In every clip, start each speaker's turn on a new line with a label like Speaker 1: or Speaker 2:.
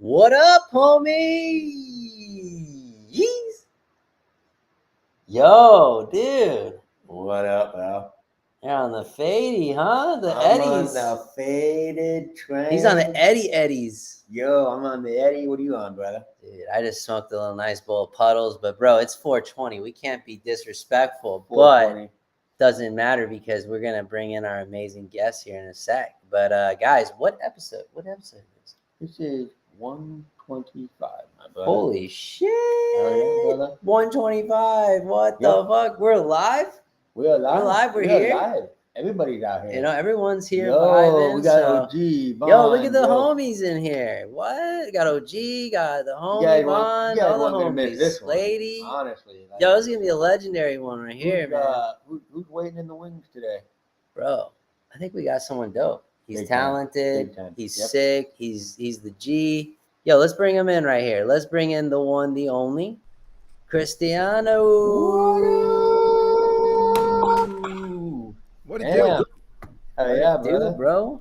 Speaker 1: What up, homies? Yo, dude.
Speaker 2: What up, Al?
Speaker 1: You're on the fadey, huh? The
Speaker 2: I'm
Speaker 1: Eddies.
Speaker 2: on the faded train.
Speaker 1: He's on the Eddies.
Speaker 2: Yo, I'm on the Eddie. What are you on, brother?
Speaker 1: Dude, I just smoked a little nice bowl of puddles, but bro, it's 420. We can't be disrespectful, but doesn't matter because we're gonna bring in our amazing guests here in a sec. But guys, what episode? What episode is
Speaker 2: this? This is 125, my brother.
Speaker 1: Holy shit!
Speaker 2: Oh, yeah, brother.
Speaker 1: 125. What the fuck? We're live.
Speaker 2: We're alive.
Speaker 1: We're here.
Speaker 2: Alive. Everybody's out here.
Speaker 1: You know, everyone's here.
Speaker 2: Yo,
Speaker 1: vibing,
Speaker 2: we got
Speaker 1: so.
Speaker 2: OG. Bond,
Speaker 1: yo, look at the homies in here. What? Got OG, got the homie, Bond, all the homies.
Speaker 2: This
Speaker 1: lady.
Speaker 2: Honestly.
Speaker 1: Like, yo, this is going to be a legendary one right here, man.
Speaker 2: Who's waiting in the wings today?
Speaker 1: Bro, I think we got someone dope. He's
Speaker 2: Big
Speaker 1: talented.
Speaker 2: time.
Speaker 1: He's sick. He's the G. Yo, let's bring him in right here. Let's bring in the one, the only, Christiano.
Speaker 3: What it do?
Speaker 2: Oh yeah, brother.
Speaker 1: Bro.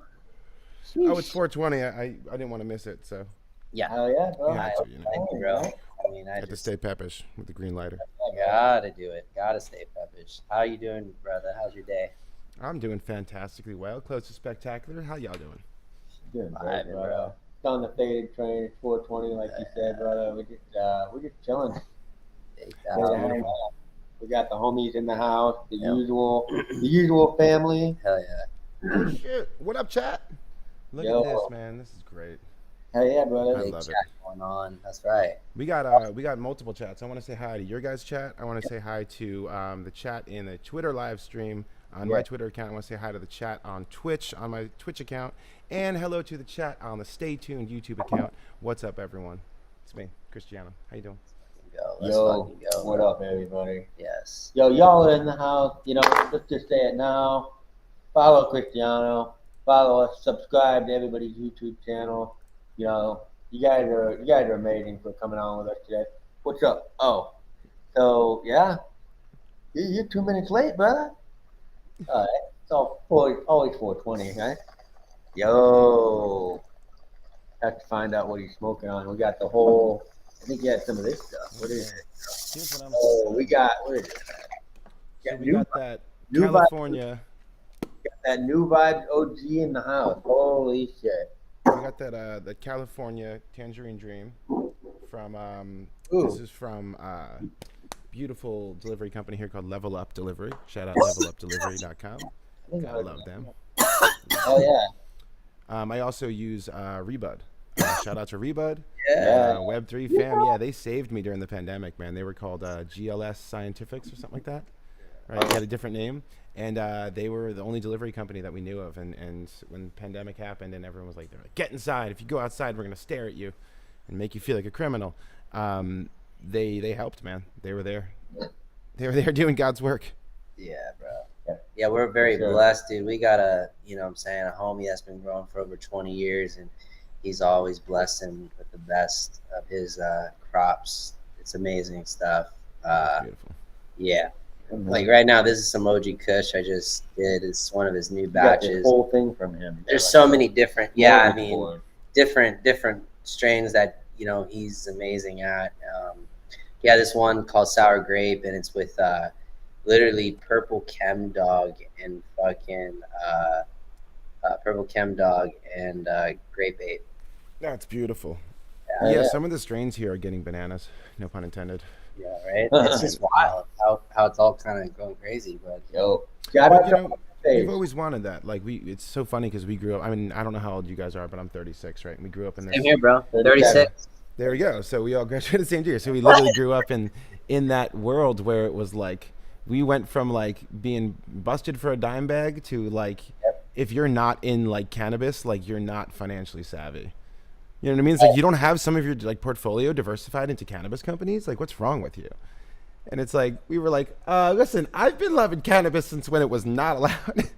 Speaker 3: Oh, it's 420. I didn't want to miss it, so.
Speaker 1: Yeah.
Speaker 2: Oh yeah, bro.
Speaker 3: Yeah,
Speaker 1: Thank you, bro. I mean, I
Speaker 3: had to stay peppish with the green lighter.
Speaker 1: Gotta do it. Gotta stay peppish. How you doing, brother? How's your day?
Speaker 3: I'm doing fantastically well. Close to spectacular. How y'all doing?
Speaker 2: Good,
Speaker 1: bro.
Speaker 2: It's on the faded train. It's 420, like you said, brother. We're just chilling. We got the homies in the house, the usual family.
Speaker 1: Hell yeah.
Speaker 3: Oh, shit. What up, chat? Look at this, man. This is great.
Speaker 2: Hell yeah, brother.
Speaker 3: I love it.
Speaker 1: Going on. That's right.
Speaker 3: We got multiple chats. I want to say hi to your guys' chat. I want to say hi to the chat in the Twitter live stream on my Twitter account. I want to say hi to the chat on Twitch on my Twitch account, and hello to the chat on the Stay Tuned YouTube account. What's up, everyone? It's me, Christiano. How you doing?
Speaker 1: Go.
Speaker 2: What up, everybody?
Speaker 1: Yes.
Speaker 2: Yo, y'all are in the house. You know, let's just say it now. Follow Christiano. Follow us. Subscribe to everybody's YouTube channel. You know, you guys are amazing for coming on with us today. What's up? Oh, so yeah, you're 2 minutes late, brother. All right, it's always 420, right? Yo, have to find out what he's smoking on. We got the whole. I think you had some of this stuff. What is it?
Speaker 3: Here's what I'm
Speaker 2: we got. What is it?
Speaker 3: So we got that California.
Speaker 2: Got that new vibes OG in the house. Holy shit.
Speaker 3: We got that the California Tangerine Dream from this is from beautiful delivery company here called Level Up Delivery. Shout out levelupdelivery.com. Gotta love them.
Speaker 2: Oh yeah.
Speaker 3: I also use Rebud. Shout out to Rebud.
Speaker 1: Yeah.
Speaker 3: Web3 fam. Yeah, they saved me during the pandemic, man. They were called GLS Scientifics or something like that. Right? They had a different name. And they were the only delivery company that we knew of. And when the pandemic happened and everyone was like, they're like, get inside. If you go outside, we're going to stare at you and make you feel like a criminal. They helped, man. They were there. They were there doing God's work.
Speaker 1: Yeah, bro. Yeah, we're very blessed, dude. We got a homie that's been growing for over 20 years, and he's always blessed him with the best of his crops. It's amazing stuff.
Speaker 3: Beautiful.
Speaker 1: Yeah. Like right now, this is some OG Kush I just did. It's one of his new batches.
Speaker 2: The whole thing from him.
Speaker 1: There's so many different, different strains that he's amazing at. This one called Sour Grape, and it's with literally Purple Chem Dog and fucking Purple Chem Dog and Grape Ape.
Speaker 3: That's beautiful.
Speaker 1: Yeah,
Speaker 3: some of the strains here are getting bananas. No pun intended.
Speaker 1: Yeah, right. It's just wild how it's all kind of going crazy. But
Speaker 3: we've always wanted that. Like it's so funny because we grew up. I mean, I don't know how old you guys are, but I'm 36, right? And we grew up in this.
Speaker 1: Same here, bro. 36.
Speaker 3: There we go. So we all graduated the same year. So we literally grew up in that world where it was like we went from like being busted for a dime bag to like if you're not in like cannabis, like you're not financially savvy. You know what I mean? It's like you don't have some of your like portfolio diversified into cannabis companies. Like, what's wrong with you? And it's like we were like, listen, I've been loving cannabis since when it was not allowed.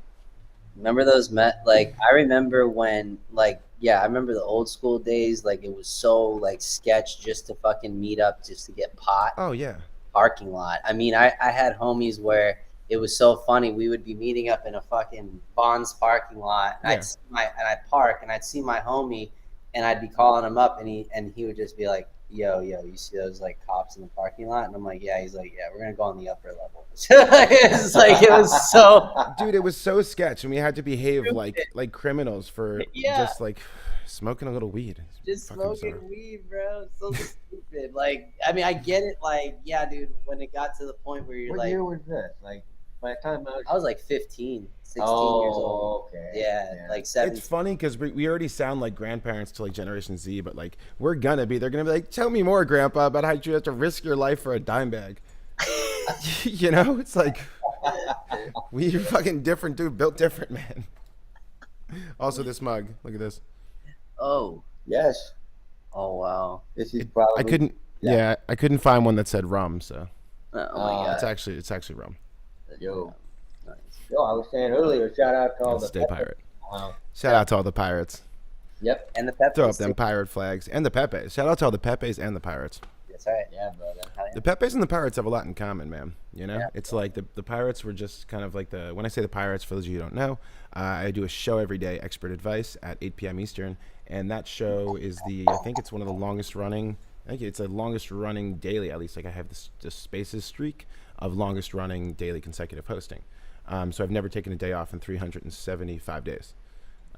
Speaker 1: Remember those like I remember when I remember the old school days. Like it was so like sketch just to fucking meet up just to get pot.
Speaker 3: Oh yeah.
Speaker 1: Parking lot. I mean, I had homies where it was so funny. We would be meeting up in a fucking Bonds parking lot, and I'd park, and I'd see my homie and I'd be calling him up, and he would just be like, yo, you see those like cops in the parking lot? And I'm like, yeah. He's like, yeah, we're gonna go on the upper level. It's like, it was so,
Speaker 3: Dude, it was so sketch, and we had to behave
Speaker 1: stupid.
Speaker 3: like criminals for
Speaker 1: Yeah,
Speaker 3: just like smoking a little weed. It's
Speaker 1: just
Speaker 3: fucking
Speaker 1: smoking
Speaker 3: bizarre.
Speaker 1: weed, bro. It's so stupid. Like, I mean, I get it. Like, yeah, dude. When it got to the point where you're
Speaker 2: What
Speaker 1: like,
Speaker 2: year was this? Like, by the time
Speaker 1: I was like 15, 16 years old.
Speaker 2: okay.
Speaker 1: Yeah, like 17.
Speaker 3: It's funny because we already sound like grandparents to like Generation Z, but like they're gonna be like, tell me more, Grandpa, about how you have to risk your life for a dime bag. You know, it's like we're fucking different, dude. Built different, man. Also, this mug. Look at this.
Speaker 1: Oh,
Speaker 2: Yes.
Speaker 1: oh wow.
Speaker 2: This is probably.
Speaker 3: I couldn't. Yeah, I couldn't find one that said rum, so
Speaker 1: Oh my
Speaker 3: it's
Speaker 1: god.
Speaker 3: actually rum.
Speaker 2: Yo.
Speaker 1: Nice.
Speaker 2: Yo, I was saying earlier, shout out to all
Speaker 3: Let's
Speaker 2: the
Speaker 3: stay pirate.
Speaker 2: Wow.
Speaker 3: Shout out to all the pirates.
Speaker 2: Yep.
Speaker 1: And the Pepsi.
Speaker 3: Throw up them pirate flags and the Pepes. Shout out to all the Pepes and the pirates.
Speaker 1: That's right.
Speaker 2: Yeah, brother.
Speaker 1: Hell yeah.
Speaker 3: The Pepes and the pirates have a lot in common, man. You know,
Speaker 1: Yeah.
Speaker 3: it's like the pirates were just kind of like when I say the pirates, for those of you who don't know, I do a show every day, Expert Advice, at 8 p.m. Eastern, and that show is I think it's one of the longest running. I think it's the longest running daily, at least. Like I have this Spaces streak of longest running daily consecutive hosting. So I've never taken a day off in 375 days.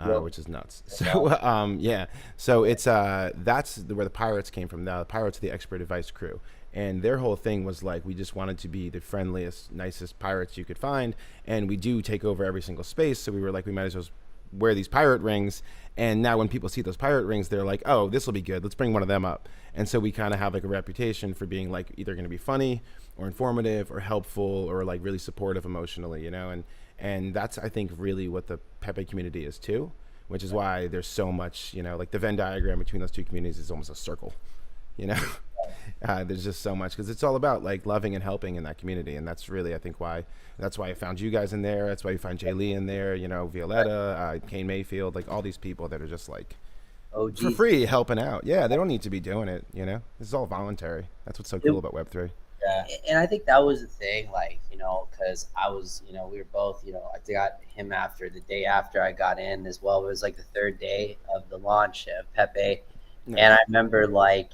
Speaker 3: Which is nuts. So yeah, so it's that's where the pirates came from. The pirates are the Expert Advice crew, and their whole thing was like, we just wanted to be the friendliest, nicest pirates you could find, and we do take over every single space. So we were like, we might as well wear these pirate rings. And now when people see those pirate rings, they're like, oh, this will be good. Let's bring one of them up. And so we kind of have like a reputation for being like either going to be funny or informative or helpful or like really supportive emotionally, you know. And that's, I think, really what the Pepe community is too, which is why there's so much, you know, like the Venn diagram between those two communities is almost a circle, you know. There's just so much because it's all about like loving and helping in that community, and that's really, I think, that's why I found you guys in there. That's why you find Jay Lee in there, you know, Violetta, Kane Mayfield, like all these people that are just like
Speaker 1: OG.
Speaker 3: for free helping out. Yeah, they don't need to be doing it, you know. This is all voluntary. That's what's so cool about Web3.
Speaker 2: Yeah.
Speaker 1: And I think that was the thing, like, you know, because I was, you know, we were both, you know, I got him after the day after I got in as well. It was like the third day of the launch of Pepe.
Speaker 3: Nice.
Speaker 1: And I remember, like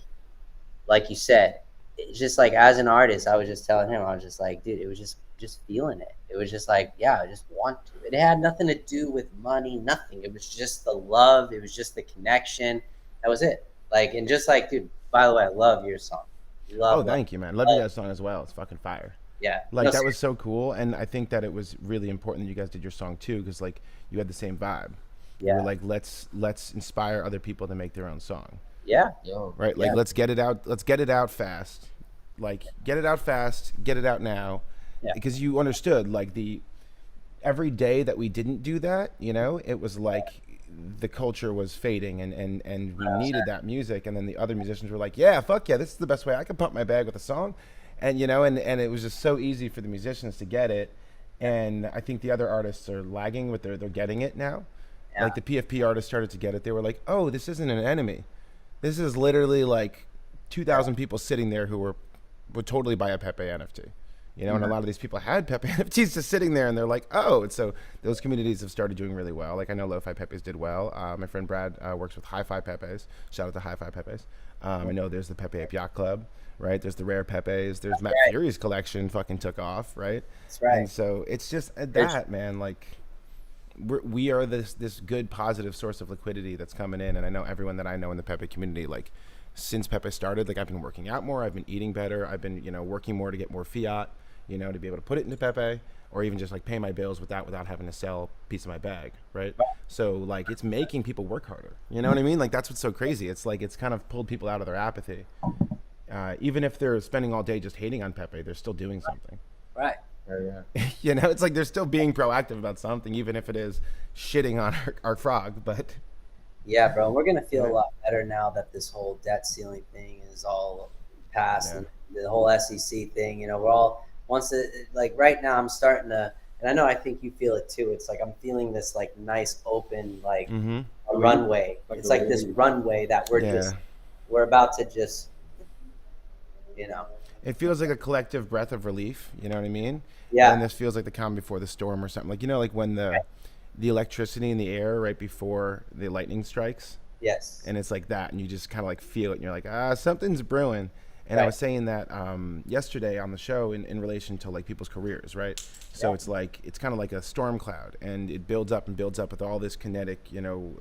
Speaker 1: you said, it's just like as an artist, I was just telling him, I was just like, dude, it was just feeling it. It was just like, yeah, I just want to. It had nothing to do with money, nothing. It was just the love. It was just the connection. That was it. Like, and just like, dude, by the way, I love your song. Love,
Speaker 3: Thank you, man. Love you guys' song as well. It's fucking fire.
Speaker 1: Yeah.
Speaker 3: Like
Speaker 1: No,
Speaker 3: that was so cool, and I think that it was really important that you guys did your song too, because like you had the same vibe. You were
Speaker 1: yeah.
Speaker 3: like, let's inspire other people to make their own song.
Speaker 1: Yeah.
Speaker 2: Yo.
Speaker 3: Right? Like
Speaker 1: Yeah.
Speaker 3: let's get it out. Let's get it out fast. Like get it out fast. Get it out now.
Speaker 1: Yeah.
Speaker 3: Because you understood like every day that we didn't do that, you know, it was like the culture was fading and we needed that music, and then the other musicians were like, yeah, fuck yeah, this is the best way I can pump my bag with a song. And you know, and it was just so easy for the musicians to get it. And I think the other artists are lagging with they're getting it now.
Speaker 1: Yeah.
Speaker 3: Like the PFP artists started to get it. They were like, oh, this isn't an enemy. This is literally like 2,000 people sitting there who would totally buy a Pepe NFT. You know, and a lot of these people had Pepe NFTs just sitting there, and they're like, oh. And so those communities have started doing really well. Like I know Lo-Fi Pepes did well. My friend Brad works with Hi-Fi Pepes. Shout out to Hi-Fi Pepes. I know there's the Pepe Ape Yacht Club, right? There's the Rare Pepes. There's Matt Fury's collection fucking took off, right?
Speaker 1: That's right.
Speaker 3: And so it's just that, man, like we are this good positive source of liquidity that's coming in. And I know everyone that I know in the Pepe community, like since Pepe started, like I've been working out more, I've been eating better, I've been, you know, working more to get more fiat, you know, to be able to put it into Pepe, or even just like pay my bills without having to sell a piece of my bag, right? So like it's making people work harder, you know what I mean? Like that's what's so crazy. It's like it's kind of pulled people out of their apathy. Even if they're spending all day just hating on Pepe, they're still doing something.
Speaker 1: Right.
Speaker 2: Yeah.
Speaker 3: You know, it's like they're still being proactive about something, even if it is shitting on our frog. But
Speaker 1: Yeah, bro. We're gonna feel a lot better now that this whole debt ceiling thing is all passed, and the whole SEC thing. You know, we're all once it like right now. I'm starting to, and I know I think you feel it too. It's like I'm feeling this like nice open like a runway.
Speaker 2: Like
Speaker 1: It's like this runway that we're about to just, you know.
Speaker 3: it feels like a collective breath of relief. You know what I mean?
Speaker 1: Yeah.
Speaker 3: And this feels like the calm before the storm or something. Like, you know, like when the electricity in the air right before the lightning strikes,
Speaker 1: Yes.
Speaker 3: And it's like that, and you just kind of like feel it, and you're like, something's brewing. And I
Speaker 1: Right.
Speaker 3: was saying that yesterday on the show in relation to like people's careers, right? So
Speaker 1: Yeah.
Speaker 3: it's like it's kind of like a storm cloud, and it builds up and builds up with all this kinetic,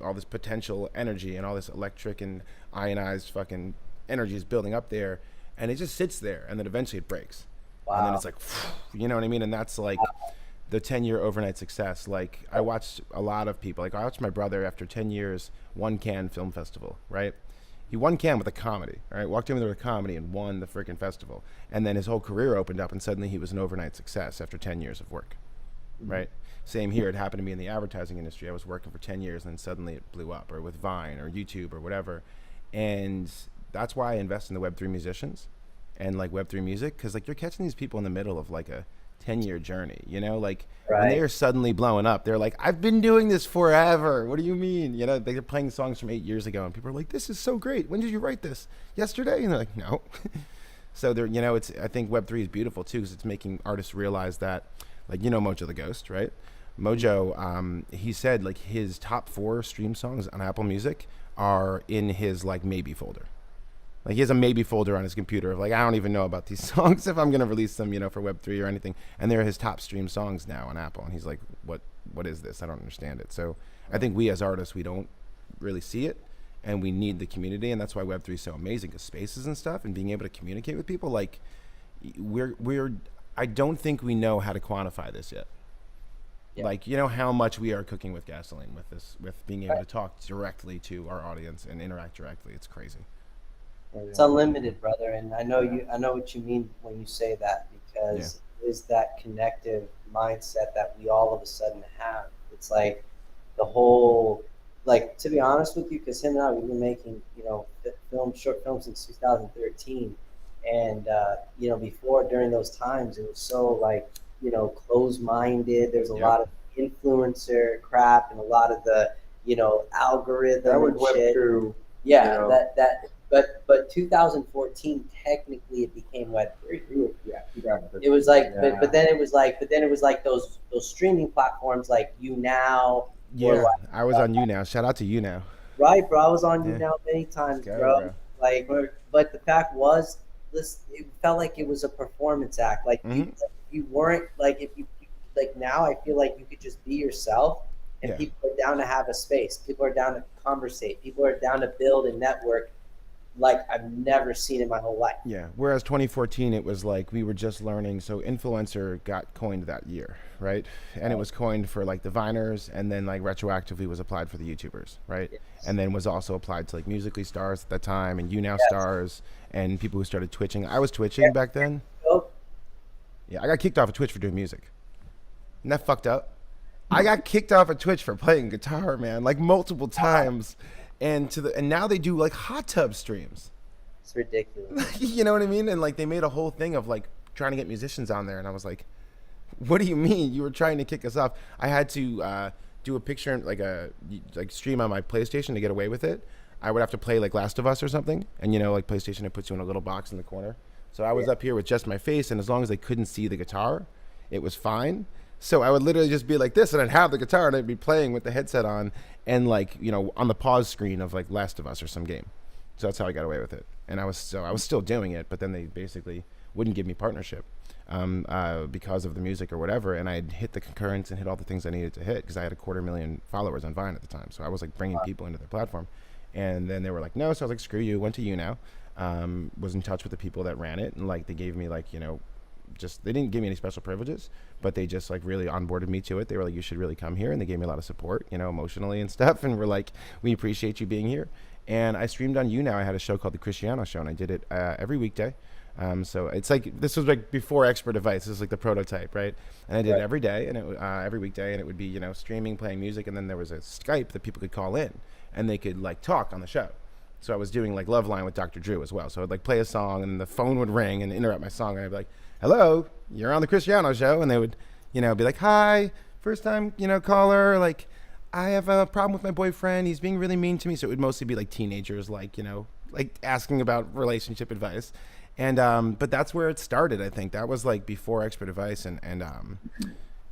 Speaker 3: all this potential energy and all this electric and ionized fucking energy is building up there, and it just sits there, and then eventually it breaks, and then
Speaker 1: Wow.
Speaker 3: it's like, you know what I mean? And that's like the 10-year overnight success. Like I watched a lot of people. Like I watched my brother after 10 years won Cannes Film Festival, right? He won Cannes with a comedy, right? Walked in with a comedy and won the freaking festival. And then his whole career opened up, and suddenly he was an overnight success after 10 years of work, right? Same here. It happened to me in the advertising industry. I was working for 10 years, and then suddenly it blew up, or with Vine or YouTube or whatever. And that's why I invest in the Web3 musicians and like Web3 music, because like you're catching these people in the middle of like a 10-year journey, like when they
Speaker 1: Right.
Speaker 3: are suddenly blowing up, they're like, I've been doing this forever. What do you mean? They're playing songs from 8 years ago, and people are like, this is so great. When did you write this? Yesterday? And they're like, no. So they're, it's, I think Web3 is beautiful too, because it's making artists realize that, like, Mojo the Ghost, right? Mojo, he said like his top 4 stream songs on Apple Music are in his like maybe folder. Like he has a maybe folder on his computer of like, I don't even know about these songs if I'm gonna release them, for Web3 or anything. And they're his top stream songs now on Apple. And he's like, what is this? I don't understand it. So I think we as artists, we don't really see it, and we need the community, and that's why Web3 is so amazing, because spaces and stuff and being able to communicate with people, like we're I don't think we know how to quantify this yet.
Speaker 1: Yeah.
Speaker 3: Like, how much we are cooking with gasoline with this, with being able
Speaker 1: Right.
Speaker 3: to talk directly to our audience and interact directly. It's crazy.
Speaker 1: It's unlimited, brother, and I know you. I know what you mean when you say that, because it is that connective mindset that we all of a sudden have. It's like the whole, like, to be honest with you, because him and I, we've been making short films since 2013, and before, during those times, it was so like closed-minded. There's a
Speaker 3: Yep.
Speaker 1: lot of influencer crap and a lot of the algorithm
Speaker 2: That was
Speaker 1: and
Speaker 2: Web
Speaker 1: shit.
Speaker 2: two.
Speaker 1: Yeah,
Speaker 2: you know.
Speaker 1: but 2014 technically it became Web3.
Speaker 2: Yeah, 2015.
Speaker 1: It was like,
Speaker 2: Yeah.
Speaker 1: but then it was like those streaming platforms like YouNow.
Speaker 3: Yeah,
Speaker 1: Or
Speaker 3: I was on You Now. Shout out to You Now.
Speaker 1: right, bro. I was on
Speaker 3: Yeah.
Speaker 1: YouNow many times,
Speaker 3: Let's go,
Speaker 1: bro.
Speaker 3: bro.
Speaker 1: Like, but the fact was, this it felt like it was a performance act. Like you weren't like if you like now. I feel like you could just be yourself, and
Speaker 3: Yeah.
Speaker 1: people are down to have a space. People are down to conversate. People are down to build a network like I've never seen in my whole life.
Speaker 3: Yeah. Whereas 2014, it was like we were just learning. So influencer got coined that year, right? And it was coined for like the Viners, and then like retroactively was applied for the YouTubers, right?
Speaker 1: Yes.
Speaker 3: And then was also applied to like Musically stars at that time, and You Now
Speaker 1: Yes.
Speaker 3: stars, and people who started twitching. I was twitching back then.
Speaker 1: So,
Speaker 3: Yeah, I got kicked off of Twitch for doing music. Isn't that fucked up? I got kicked off of Twitch for playing guitar, man, like multiple times. And now they do like hot tub streams.
Speaker 1: it's ridiculous.
Speaker 3: You know what I mean? And like they made a whole thing of like trying to get musicians on there, and I was like, what do you mean you were trying to kick us off? I had to do a picture, like stream on my PlayStation to get away with it. I would have to play like Last of Us or something, and like PlayStation, it puts you in a little box in the corner. So I was up here with just my face, and as long as they couldn't see the guitar, it was fine. So I would literally just be like this, and I'd have the guitar, and I'd be playing with the headset on, and like on the pause screen of like Last of Us or some game. So that's how I got away with it. And I was still doing it, but then they basically wouldn't give me partnership because of the music or whatever. And I'd hit the concurrence and hit all the things I needed to hit, because I had 250,000 followers on Vine at the time. So I was like bringing people into their platform. And then they were like, no. So I was like, screw you. Went to You Now. Was in touch with the people that ran it, and like they gave me like just they didn't give me any special privileges, but they just like really onboarded me to it. They were like, you should really come here, and they gave me a lot of support, emotionally and stuff, and were like, we appreciate you being here. And I streamed on You Now. I had a show called the Christiano Show, and I did it every weekday. So it's like, this was like before Expert Advice. This is like the prototype, right? And I did it every day, and every weekday, and it would be streaming, playing music, and then there was a Skype that people could call in, and they could like talk on the show. So I was doing like Love Line with Dr. Drew as well. So I'd like play a song, and the phone would ring and interrupt my song, and I'd be like, hello, you're on the Christiano Show. And they would, be like, hi, first time, caller. Like, I have a problem with my boyfriend. He's being really mean to me. So it would mostly be like teenagers, like, like asking about relationship advice. And, but that's where it started. I think that was like before Expert Advice. And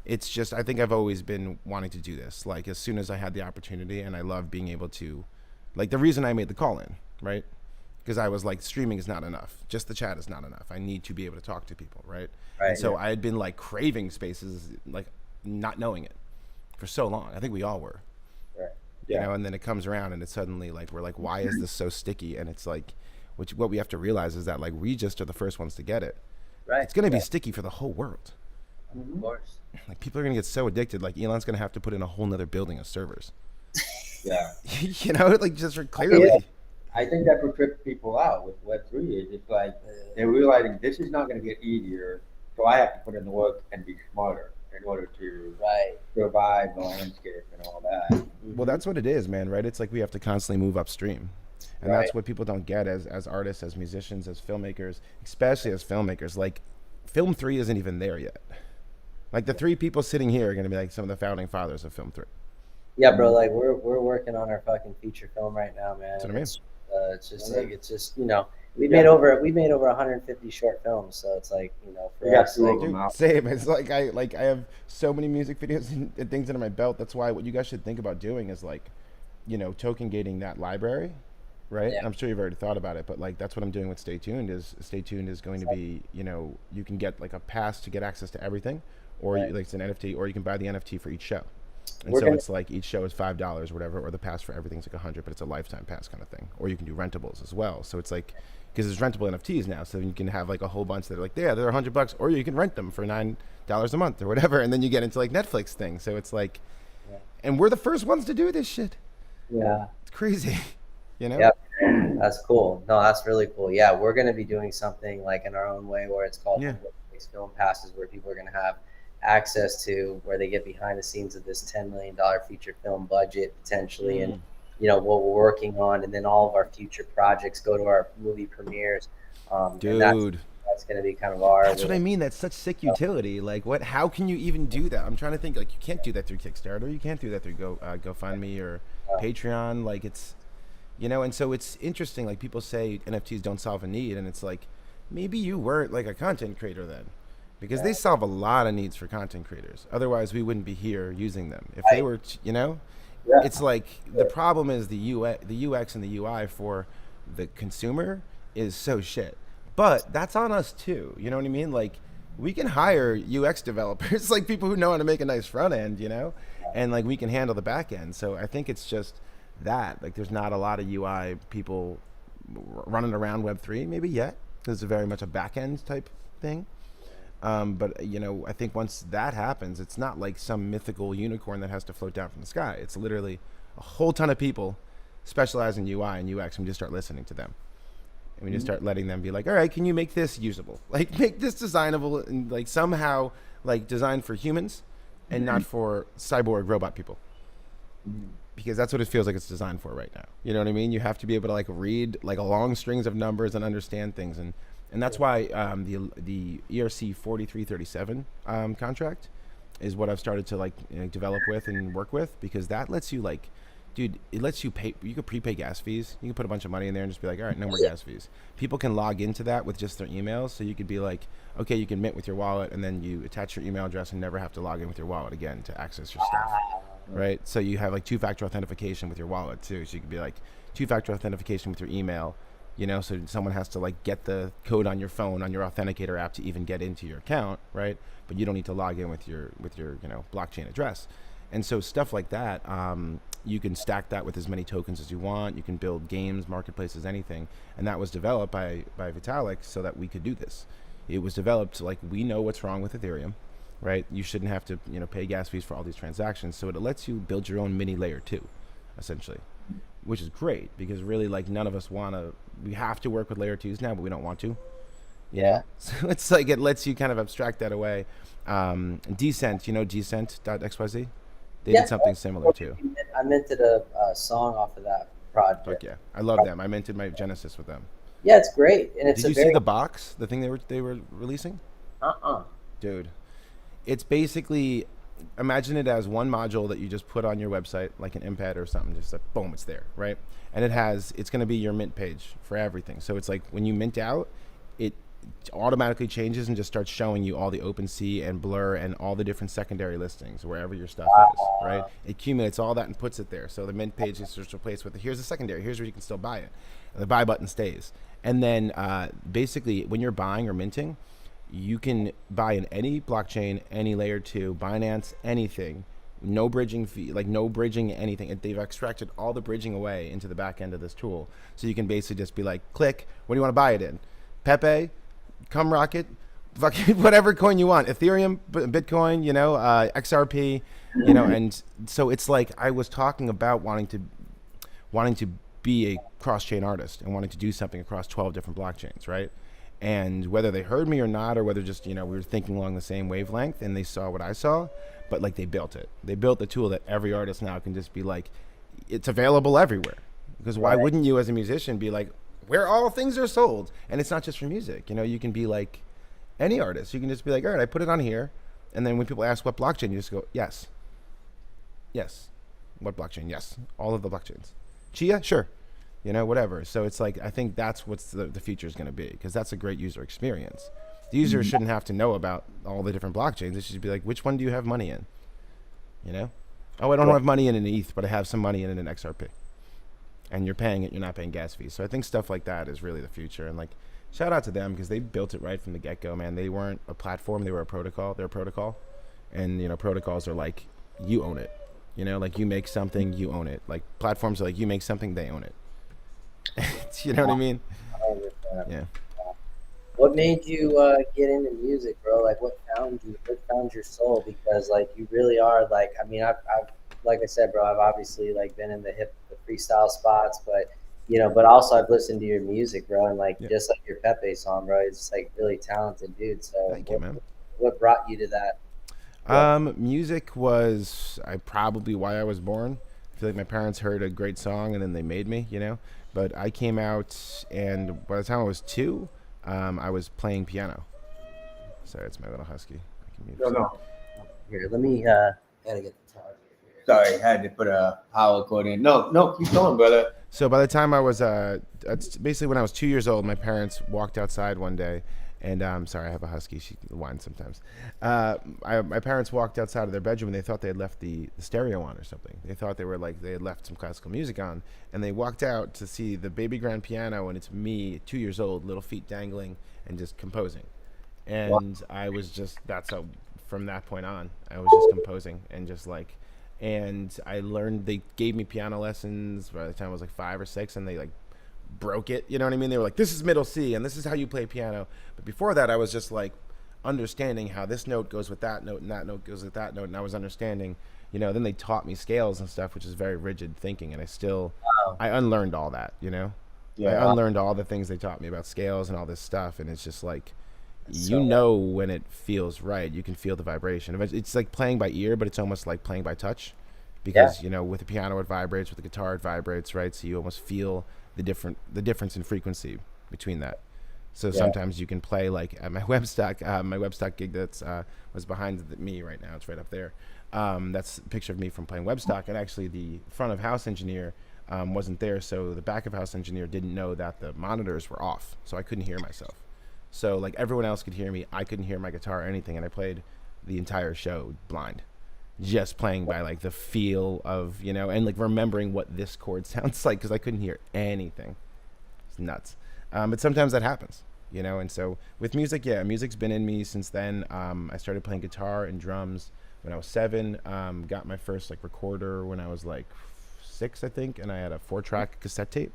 Speaker 3: it's just, I think I've always been wanting to do this. Like as soon as I had the opportunity, and I love being able to Like the reason I made the call in, right? Because I was like, streaming is not enough. Just the chat is not enough. I need to be able to talk to people, right?
Speaker 1: Right.
Speaker 3: And so I had been like craving spaces, like not knowing it for so long. I think we all were.
Speaker 1: Right.
Speaker 3: You know, and then it comes around and it's suddenly like, we're like, why is this so sticky? And it's like, what we have to realize is that like we just are the first ones to get it.
Speaker 1: Right.
Speaker 3: It's going to be sticky for the whole world.
Speaker 1: Of course.
Speaker 3: Like people are going to get so addicted. Like Elon's going to have to put in a whole nother building of servers.
Speaker 2: Yeah.
Speaker 3: You know, like just for clearly.
Speaker 2: Yeah. I think that's what trips people out with Web3 is it's like they're realizing this is not going to get easier, so I have to put in the work and be smarter in order to survive the landscape and all that.
Speaker 3: Well, that's what it is, man, right? It's like we have to constantly move upstream. And that's what people don't get as artists, as musicians, as filmmakers, especially as filmmakers. Like, Film 3 isn't even there yet. Like, the 3 people sitting here are going to be like some of the founding fathers of Film 3.
Speaker 1: Yeah, bro, like, we're working on our fucking feature film right now, man.
Speaker 3: That's what I mean.
Speaker 1: It's just like, it's just, you know, we made over 150 short films, so it's like, you know, for us, like,
Speaker 3: dude, same. It's like I have so many music videos and things under my belt. That's why what you guys should think about doing is like, you know, token gating that library, right?
Speaker 1: Yeah.
Speaker 3: I'm sure you've already thought about it, but like that's what I'm doing with Stay Tuned. Stay Tuned is going to be, you know, you can get like a pass to get access to everything, or like it's an NFT, or you can buy the NFT for each show. And so it's like each show is $5 or whatever, or the pass for everything's like $100, but it's a lifetime pass kind of thing. Or you can do rentables as well. So it's like, because there's rentable NFTs now, so you can have like a whole bunch that are like, yeah, they're $100, or you can rent them for $9 a month or whatever, and then you get into like Netflix thing. So it's like, and we're the first ones to do this shit.
Speaker 1: Yeah,
Speaker 3: it's crazy, you know.
Speaker 1: Yeah, that's cool. No, that's really cool. Yeah, we're gonna be doing something like in our own way, where it's called film passes, where people are gonna have access to, where they get behind the scenes of this $10 million feature film budget potentially, and you know what we're working on, and then all of our future projects go to our movie premieres.
Speaker 3: Dude,
Speaker 1: that's going to be kind of our.
Speaker 3: That's what I mean. That's such sick utility. Like, what? How can you even do that? I'm trying to think. Like, you can't do that through Kickstarter. You can't do that through GoFundMe or Patreon. Like, it's, you know. And so it's interesting. Like, people say NFTs don't solve a need, and it's like, maybe you weren't like a content creator then, because they solve a lot of needs for content creators. Otherwise, we wouldn't be here using them. If they were, you know. It's like the problem is the UX and the UI for the consumer is so shit. But that's on us too. You know what I mean? Like, we can hire UX developers, like people who know how to make a nice front end, you know, and like we can handle the back end. So I think it's just that, like, there's not a lot of UI people running around Web3 maybe yet. This is very much a back end type thing. But you know, I think once that happens, it's not like some mythical unicorn that has to float down from the sky. It's literally a whole ton of people specialize in UI and UX, and we just start listening to them. And we just start letting them be like, all right, can you make this usable? Like, make this designable and like somehow like designed for humans and not for cyborg robot people. Because that's what it feels like it's designed for right now. You know what I mean? You have to be able to like read like a long strings of numbers and understand things. And that's why the ERC 4337 contract is what I've started to like, you know, develop with and work with, because that lets you like, dude, it lets you pay. You could prepay gas fees. You can put a bunch of money in there and just be like, all right, no more gas fees. People can log into that with just their emails. So you could be like, okay, you can mint with your wallet, and then you attach your email address and never have to log in with your wallet again to access your stuff. Right? So you have like 2-factor authentication with your wallet too. So you could be like 2-factor authentication with your email. You know, so someone has to like get the code on your phone, on your authenticator app to even get into your account, right? But you don't need to log in with your you know, blockchain address. And so stuff like that, you can stack that with as many tokens as you want. You can build games, marketplaces, anything. And that was developed by Vitalik so that we could do this. It was developed like, we know what's wrong with Ethereum, right? You shouldn't have to, you know, pay gas fees for all these transactions. So it lets you build your own mini layer 2, essentially. Which is great, because really, like, none of us want to, we have to work with layer 2s now, but we don't want to.
Speaker 1: Yeah.
Speaker 3: So it's like, it lets you kind of abstract that away. Decent, you know, decent.xyz? They did something similar too.
Speaker 1: I minted a song off of that project.
Speaker 3: Fuck yeah. I love them. I minted my Genesis with them.
Speaker 1: Yeah, it's great. And it's
Speaker 3: Did you see the box? The thing they were releasing? Dude. It's basically, imagine it as one module that you just put on your website, like an embed or something, just like boom, it's there, right? And it's going to be your mint page for everything. So it's like when you mint out, automatically changes and just starts showing you all the OpenSea and Blur and all the different secondary listings wherever your stuff is, right? It accumulates all that and puts it there. So the mint page is just replaced with here's the secondary, here's where you can still buy it. And the buy button stays. And then basically when you're buying or minting, you can buy in any blockchain, any layer 2, Binance, anything. No bridging fee, like no bridging anything. They've extracted all the bridging away into the back end of this tool. So you can basically just be like, click, what do you want to buy it in? Pepe, Cum Rocket, fucking whatever coin you want. Ethereum, Bitcoin, you know, XRP, you know, and so it's like I was talking about wanting to be a cross-chain artist and wanting to do something across 12 different blockchains, right? And whether they heard me or not, or whether just, you know, we were thinking along the same wavelength and they saw what I saw, but like they built it. They built the tool that every artist now can just be like, it's available everywhere. Because why wouldn't you as a musician be like, where all things are sold? And it's not just for music. You know, you can be like any artist. You can just be like, all right, I put it on here. And then when people ask what blockchain, you just go, yes. Yes. What blockchain? Yes. All of the blockchains. Chia? Sure. You know, whatever. So it's like, I think that's what the future is going to be, because that's a great user experience. The user shouldn't have to know about all the different blockchains. They should be like, which one do you have money in? You know? Oh, I don't have money in an ETH, but I have some money in an XRP. And you're paying it, you're not paying gas fees. So I think stuff like that is really the future. And like, shout out to them, because they built it right from the get-go, man. They weren't a platform, they were a protocol. They're a protocol. And, you know, protocols are like, you own it. You know, like you make something, you own it. Like platforms are like, you make something, they own it. You know what I mean? Yeah.
Speaker 1: What made you get into music, bro? Like, what found you? What found your soul? Because like, you really are like, I mean, I've like I said, bro, I've obviously like been in the freestyle spots, but you know, but also I've listened to your music, bro, and like just like your Pepe song, bro, it's like really talented, dude. So
Speaker 3: thank you, man.
Speaker 1: What brought you to that?
Speaker 3: Music was probably why I was born. I feel like my parents heard a great song and then they made me, you know. But I came out, and by the time I was 2, I was playing piano. Sorry, it's my little husky. I can mute
Speaker 2: No.
Speaker 1: Here, let me gotta get the charger here.
Speaker 2: Sorry, had to put a power cord in. No, keep going, brother.
Speaker 3: So by the time I was, basically when I was 2 years old, my parents walked outside one day, and sorry, I have a husky. She whines sometimes. My parents walked outside of their bedroom, and they thought they had left the stereo on or something. They thought they had left some classical music on, and they walked out to see the baby grand piano, and it's me, 2 years old, little feet dangling, and just composing. And I was just, that's how, from that point on, I was just composing and just like, and I learned, they gave me piano lessons by the time I was like 5 or 6, and they like broke it, you know what I mean? They were like, this is middle C and this is how you play piano. But before that, I was just like understanding how this note goes with that note and that note goes with that note, and I was understanding, you know. Then they taught me scales and stuff, which is very rigid thinking, and I unlearned all that, you know. I unlearned all the things they taught me about scales and all this stuff, and it's just like, you know, when it feels right, you can feel the vibration. It's like playing by ear, but it's almost like playing by touch, because you know, with the piano it vibrates, with the guitar it vibrates, right? So you almost feel the difference in frequency between that. So sometimes you can play, like at my Webstock gig that's was behind me right now. It's right up there. That's a picture of me from playing Webstock, and actually the front of house engineer wasn't there, so the back of house engineer didn't know that the monitors were off, so I couldn't hear myself. So like everyone else could hear me, I couldn't hear my guitar or anything, and I played the entire show blind, just playing by like the feel of, you know, and like remembering what this chord sounds like, because I couldn't hear anything. It's nuts. But sometimes that happens, you know. And so with music, music's been in me since then. I started playing guitar and drums when I was 7. Got my first like recorder when I was like 6, I think, and I had a 4-track cassette tape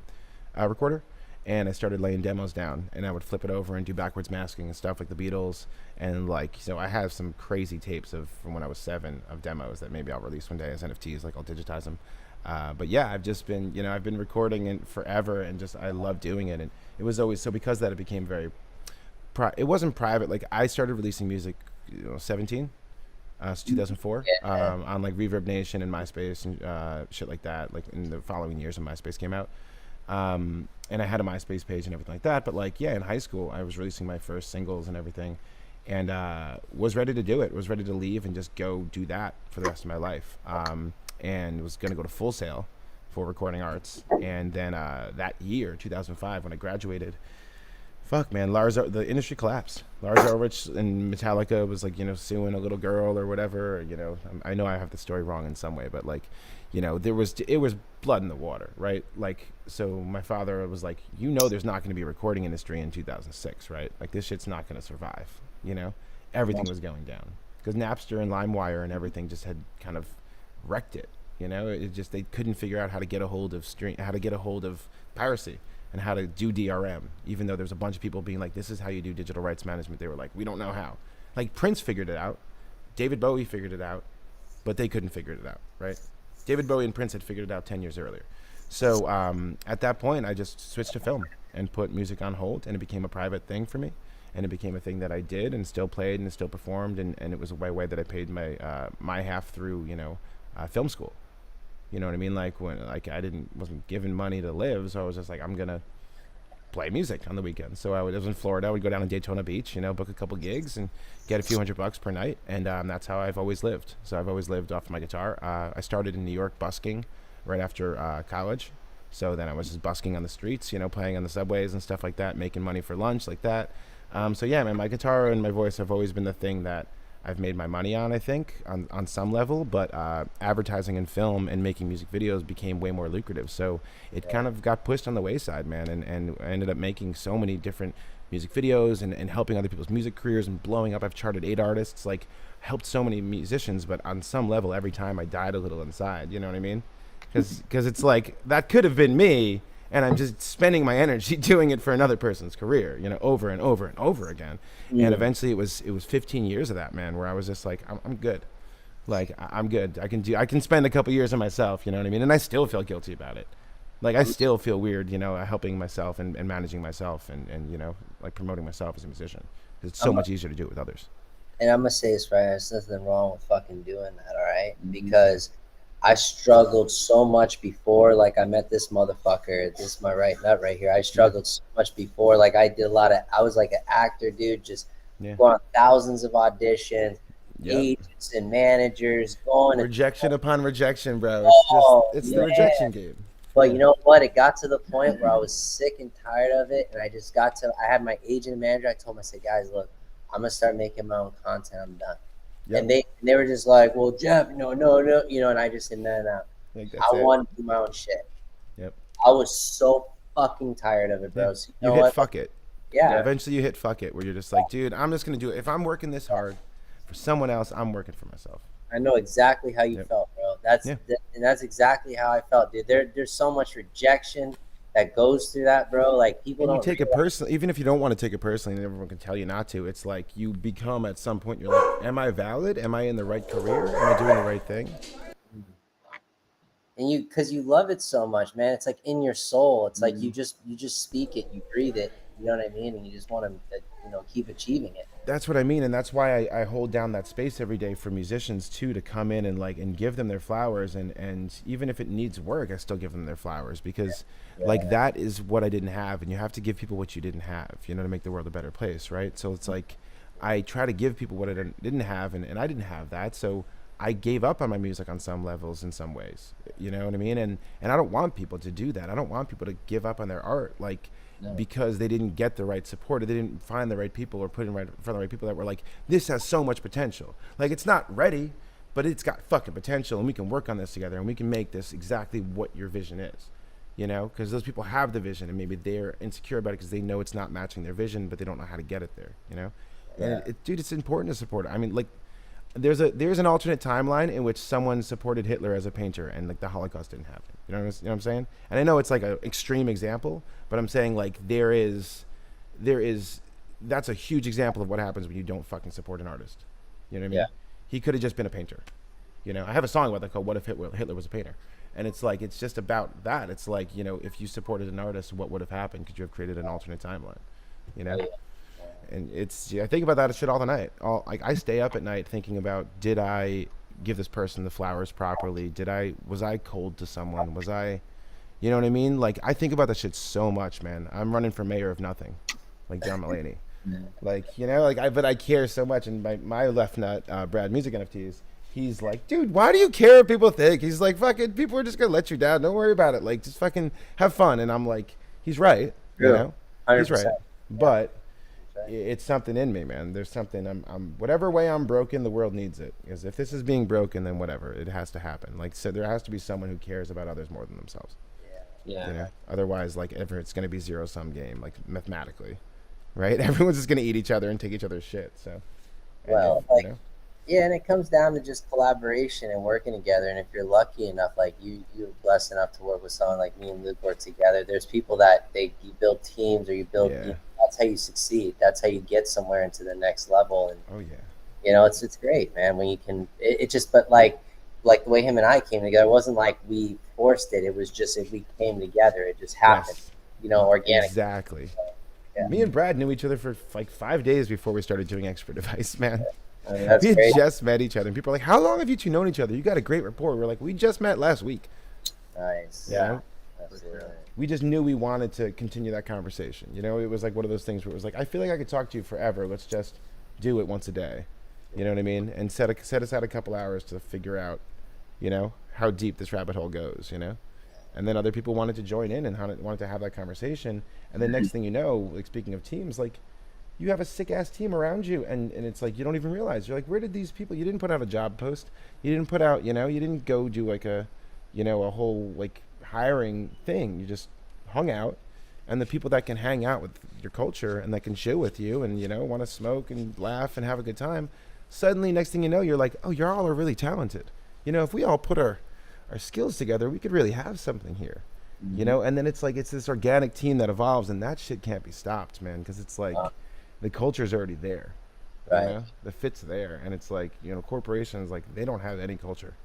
Speaker 3: recorder. And I started laying demos down, and I would flip it over and do backwards masking and stuff like the Beatles. And like, so I have some crazy tapes from when I was 7 of demos that maybe I'll release one day as NFTs, like I'll digitize them. But yeah, I've just been, you know, I've been recording it forever, and just, I love doing it. And it was always, so because that, it became very, it wasn't private. Like I started releasing music, 17, so 2004, on like Reverb Nation and MySpace and shit like that. Like in the following years when MySpace came out. And I had a MySpace page and everything like that. But like, in high school, I was releasing my first singles and everything, and was ready to do it. Was ready to leave and just go do that for the rest of my life. And was going to go to Full Sail for recording arts. And then that year, 2005, when I graduated Fuck, man. The industry collapsed. Lars Ulrich and Metallica was like, suing a little girl or whatever. I know I have the story wrong in some way, but like, it was blood in the water, right? Like, so my father was like, there's not going to be a recording industry in 2006, right? Like, this shit's not going to survive. Everything was going down because Napster and LimeWire and everything just had kind of wrecked it. They couldn't figure out how to get a hold of piracy and how to do DRM, even though there's a bunch of people being like, this is how you do digital rights management. They were like, we don't know how. Like, Prince figured it out. David Bowie figured it out, but they couldn't figure it out, right? David Bowie and Prince had figured it out 10 years earlier. So at that point, I just switched to film and put music on hold, and it became a private thing for me. And it became a thing that I did and still played and still performed. And it was a way that I paid my half through, film school. You know what I mean? Like, when wasn't given money to live, so I was just like, I'm gonna play music on the weekends. So I was in Florida. I would go down to Daytona Beach, book a couple gigs and get a few $100 per night, and that's how I've always lived. So I've always lived off my guitar. I started in New York busking right after college. So then I was just busking on the streets, playing on the subways and stuff like that, making money for lunch like that. So yeah, man, my guitar and my voice have always been the thing that I've made my money on, I think, on some level, but advertising and film and making music videos became way more lucrative. So it kind of got pushed on the wayside, man, and I ended up making so many different music videos and helping other people's music careers and blowing up. I've charted 8 artists, like helped so many musicians, but on some level, every time I died a little inside, you know what I mean? Because it's like, that could have been me, and I'm just spending my energy doing it for another person's career, over and over and over again. Yeah. And eventually it was 15 years of that, man, where I was just like, I'm good. Like, I'm good. I can spend a couple years on myself, you know what I mean? And I still feel guilty about it. Like, I still feel weird, helping myself and managing myself and like promoting myself as a musician. It's so much easier to do it with others.
Speaker 1: And I'm going to say this right, there's nothing wrong with fucking doing that, all right? Because I struggled so much before, like, I met this motherfucker. This is my right nut right here. I struggled so much before. Like, I was like an actor, dude, just going on thousands of auditions, agents and managers,
Speaker 3: rejection upon rejection, bro. It's the rejection game.
Speaker 1: But you know what? It got to the point where I was sick and tired of it, and I had my agent and manager. I told them, I said, guys, look, I'm going to start making my own content. I'm done. Yep. And they were just like, well, Jeff, no, and I just said, no. I want to do my own shit. Yep. I was so fucking tired of it, bro.
Speaker 3: Yeah.
Speaker 1: So
Speaker 3: you hit fuck it.
Speaker 1: Yeah.
Speaker 3: Eventually you hit fuck it, where you're just like, dude, I'm just going to do it. If I'm working this hard for someone else, I'm working for myself.
Speaker 1: I know exactly how you felt, bro. And that's exactly how I felt, dude. There's so much rejection that goes through that, bro. Like, people don't
Speaker 3: take it personally. Even if you don't want to take it personally, and everyone can tell you not to, it's like you become, at some point, you're like, am I valid? Am I in the right career? Am I doing the right thing?
Speaker 1: And because you love it so much, man. It's like in your soul. It's like you just speak it, you breathe it. You know what I mean? And you just want to, keep achieving it.
Speaker 3: That's what I mean, and that's why I hold down that space every day for musicians too, to come in and give them their flowers, and even if it needs work, I still give them their flowers, because like, that is what I didn't have, and you have to give people what you didn't have, to make the world a better place, right? So it's like, I try to give people what I didn't have, and I didn't have that, so I gave up on my music on some levels, in some ways, you know what I mean? And I don't want people to do that. I don't want people to give up on their art, like, because they didn't get the right support, or they didn't find the right people, or put in front of the right people that were like, this has so much potential. Like, it's not ready, but it's got fucking potential, and we can work on this together, and we can make this exactly what your vision is, because those people have the vision, and maybe they're insecure about it because they know it's not matching their vision, but they don't know how to get it there, And dude, it's important to support it. I mean, like, there's an alternate timeline in which someone supported Hitler as a painter, and like, the Holocaust didn't happen. You know what I'm saying? And I know it's like an extreme example, but I'm saying, like, there is that's a huge example of what happens when you don't fucking support an artist. You know what I mean? Yeah. He could have just been a painter. I have a song about that called "What If Hitler Was a Painter," and it's like, it's just about that. It's like, if you supported an artist, what would have happened? Could you have created an alternate timeline? And I think about that shit all the night. Like, I stay up at night thinking about, did I give this person the flowers properly? Was I cold to someone? Was I, you know what I mean? Like, I think about that shit so much, man. I'm running for mayor of nothing, like John Mulaney. Like, but I care so much. And my left nut, Brad Music NFTs, he's like, dude, why do you care what people think? He's like, fucking, people are just gonna let you down. Don't worry about it. Like, just fucking have fun. And I'm like, he's right.
Speaker 1: 100%.
Speaker 3: He's right. but
Speaker 1: That's right.
Speaker 3: it's something in me, man. There's something. I'm whatever way I'm broken, the world needs it. Because if this is being broken, then whatever, it has to happen. Like so, there has to be someone who cares about others more than themselves.
Speaker 1: Yeah.
Speaker 3: You know, otherwise, like, ever it's going to be zero sum game, like mathematically, right? Everyone's just going to eat each other and take each other's shit. So,
Speaker 1: Well,
Speaker 3: you
Speaker 1: like,
Speaker 3: know,
Speaker 1: yeah, and it comes down to just collaboration and working together. And if you're lucky enough, like you're blessed enough to work with someone like me and Luke work together. There's people that you build teams or you build.
Speaker 3: Yeah.
Speaker 1: That's how you succeed. That's how you get somewhere into the next level. And
Speaker 3: oh yeah,
Speaker 1: it's great, man. When you can, it just, but like the way him and I came together, it wasn't like we forced it. It was just if we came together, it just happened.
Speaker 3: yes,
Speaker 1: Organic.
Speaker 3: exactly.
Speaker 1: Yeah.
Speaker 3: Me and Brad knew each other for like 5 days before we started doing Expert Device, man.
Speaker 1: I mean, that's
Speaker 3: We had
Speaker 1: great.
Speaker 3: just met each other, and people are like, "How long have you two known each other? You got a great rapport." We're like, "We just met last week."
Speaker 1: Nice.
Speaker 3: You know?
Speaker 1: Absolutely.
Speaker 3: We just knew we wanted to continue that conversation. You know, it was like one of those things where it was like, I feel like I could talk to you forever. Let's just do it once a day. You know what I mean? And set aside a couple hours to figure out, how deep this rabbit hole goes, And then other people wanted to join in and wanted to have that conversation. And then next thing you know, like, speaking of teams, like, you have a sick ass team around you, and it's like you don't even realize. You're like, where did these people? You didn't put out a job post. You didn't put out, you didn't go do like a whole like hiring thing. You just hung out, and the people that can hang out with your culture and that can chill with you and want to smoke and laugh and have a good time. Suddenly, next thing you know, you're like, oh, you're all are really talented. If we all put our skills together, we could really have something here. And then it's like it's this organic team that evolves, and that shit can't be stopped, man, because it's like the culture's already there.
Speaker 1: Right.
Speaker 3: The fit's there, and it's like, corporations, like, they don't have any culture.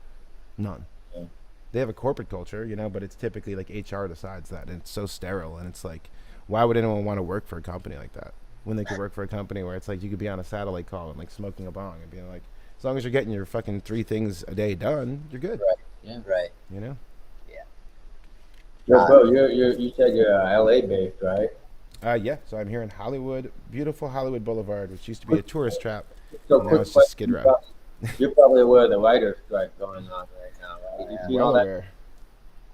Speaker 3: None.
Speaker 1: Yeah.
Speaker 3: They have a corporate culture, but it's typically like HR decides that, and it's so sterile, and it's like, why would anyone want to work for a company like that when they could work for a company where it's like you could be on a satellite call and like smoking a bong and being like, as long as you're getting your fucking 3 things a day done, you're good.
Speaker 1: Right. Yeah. Right.
Speaker 2: Yo, bro, you said you're LA based, right?
Speaker 3: Yeah, so I'm here in Hollywood, beautiful Hollywood Boulevard, which used to be a tourist trap.
Speaker 2: So
Speaker 3: Now
Speaker 2: quick
Speaker 3: it's just
Speaker 2: question,
Speaker 3: Skid Row.
Speaker 2: You're probably aware of the writer's strike going on right now, right? You see all
Speaker 3: Well
Speaker 2: that?
Speaker 3: aware.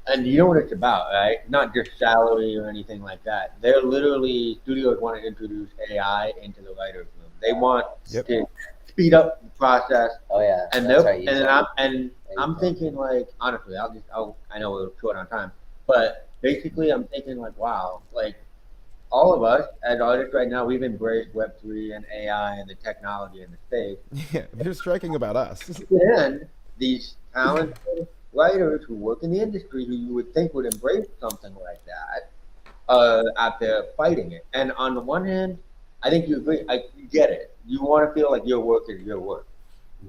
Speaker 2: And you know what it's about, right? Not just salary or anything like that. They're literally, studios want to introduce AI into the writer's room. They want
Speaker 3: Yep.
Speaker 2: to speed up the process.
Speaker 1: Oh yeah.
Speaker 2: And
Speaker 1: That's
Speaker 2: they're,
Speaker 1: right.
Speaker 2: I'm thinking, like, honestly, I know we're short on time, but basically I'm thinking, like, wow, like, all of us as artists right now, we've embraced Web3 and AI and the technology in the space.
Speaker 3: Yeah, they're striking about us.
Speaker 2: And these talented writers who work in the industry who you would think would embrace something like that out there fighting it. And on the one hand, I think you agree. You get it. You want to feel like your work is your work.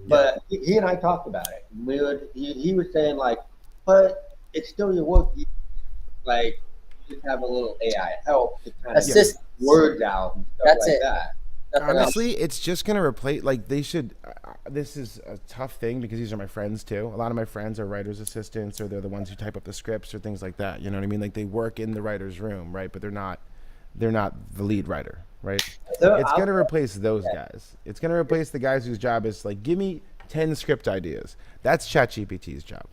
Speaker 2: But he and I talked about it. He was saying, like, but it's still your work. Like, you just have a little AI help to kind of get words out and stuff
Speaker 1: That's
Speaker 2: like
Speaker 1: it.
Speaker 2: that.
Speaker 3: Honestly, it's just going to replace, like, they should, this is a tough thing because these are my friends too. A lot of my friends are writer's assistants, or they're the ones who type up the scripts or things like that. You know what I mean? Like, they work in the writer's room, right? But they're not the lead writer, right? It's going to replace those guys. It's going to replace the guys whose job is like, give me 10 script ideas. That's ChatGPT's job.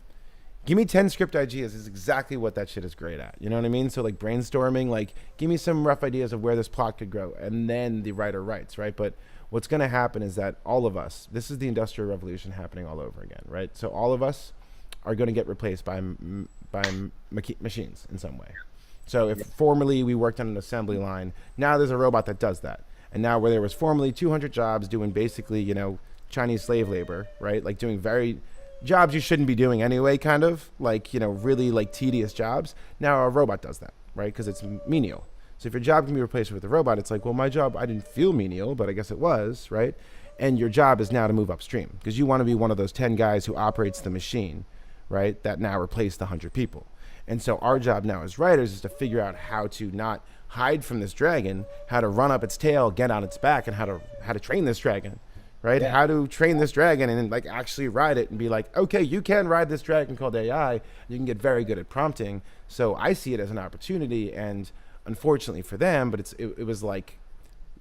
Speaker 3: Give me 10 script ideas is exactly what that shit is great at. You know what I mean? So, like, brainstorming, like, give me some rough ideas of where this plot could go, and then the writer writes, right? But what's going to happen is that all of us, this is the Industrial Revolution happening all over again, right? So all of us are going to get replaced by machines in some way. So if formerly we worked on an assembly line, now there's a robot that does that. And now where there was formerly 200 jobs doing basically, Chinese slave labor, right? Like, doing jobs you shouldn't be doing anyway, kind of like, really like tedious jobs. Now a robot does that, right? Because it's menial. So if your job can be replaced with a robot, it's like, well, my job, I didn't feel menial, but I guess it was, right? And your job is now to move upstream because you want to be one of those 10 guys who operates the machine, right? That now replaced the 100 people. And so our job now as writers is to figure out how to not hide from this dragon, how to run up its tail, get on its back, and how to train this dragon. Right? Yeah. How to train this dragon and like actually ride it and be like, okay, you can ride this dragon called AI. You can get very good at prompting. So I see it as an opportunity, and unfortunately for them, but it was like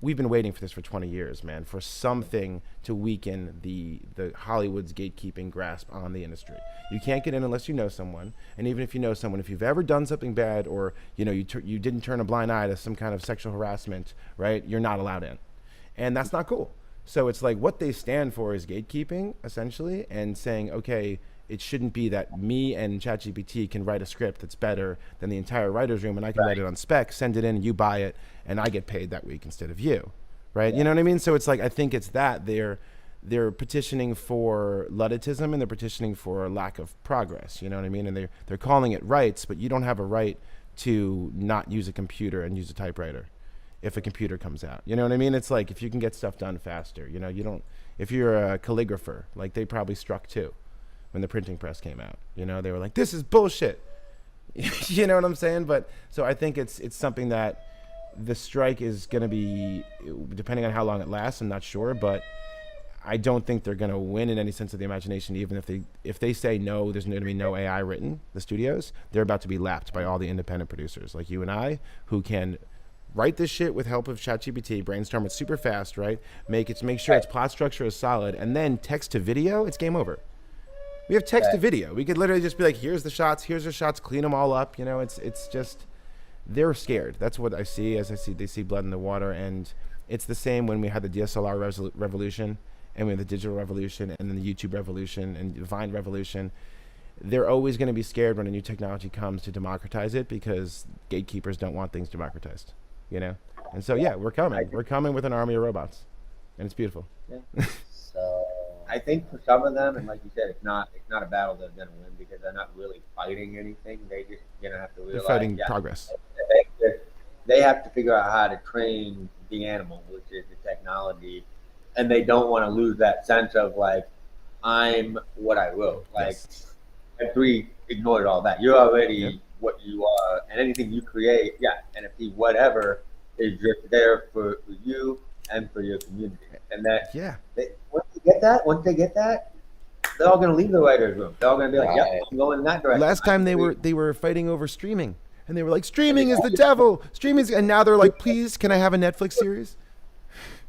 Speaker 3: we've been waiting for this for 20 years, man, for something to weaken the Hollywood's gatekeeping grasp on the industry. You can't get in unless you know someone, and even if you know someone, if you've ever done something bad, or you didn't turn a blind eye to some kind of sexual harassment, right? You're not allowed in, and that's not cool. So it's like what they stand for is gatekeeping, essentially, and saying, okay, it shouldn't be that me and ChatGPT can write a script that's better than the entire writer's room, and I can write it on spec, send it in, and you buy it, and I get paid that week instead of you, right? You know what I mean? So it's like, I think it's that they're petitioning for Ludditism, and they're petitioning for a lack of progress. You know what I mean? And they're calling it rights, but you don't have a right to not use a computer and use a typewriter if a computer comes out. You know what I mean? It's like, if you can get stuff done faster, you don't. If you're a calligrapher, like, they probably struck too when the printing press came out. They were like, this is bullshit. You know what I'm saying? But so I think it's something that the strike is going to be, depending on how long it lasts, I'm not sure, but I don't think they're going to win in any sense of the imagination. Even if they say no, there's going to be no AI written, the studios, they're about to be lapped by all the independent producers like you and I, who can write this shit with help of ChatGPT, brainstorm it super fast, right? Make sure its plot structure is solid, and then text to video, it's game over. We have text to video. We could literally just be like, here's the shots, clean them all up. It's just, they're scared. That's what I see they see blood in the water. And it's the same when we had the DSLR revolution, and we had the digital revolution, and then the YouTube revolution, and the Vine revolution. They're always going to be scared when a new technology comes to democratize it, because gatekeepers don't want things democratized, And so, we're coming. We're coming with an army of robots, and it's beautiful.
Speaker 2: Yeah. So I think for some of them, and like you said, it's not a battle they're gonna win, because they're not really fighting anything. They just have to realize
Speaker 3: they're fighting progress.
Speaker 2: They have to figure out how to train the animal, which is the technology, and they don't want to lose that sense of like, I'm what I wrote. Like, Web3 ignored all that. You're already what you are, and anything you create, NFT, whatever, is just there for you and for your community. And that, once they get that, they're all going to leave the writer's room. They're all going to be like, yep, I'm going in that direction.
Speaker 3: Last time they were fighting over streaming, and they were like, streaming is the devil. And now they're like, please, can I have a Netflix series?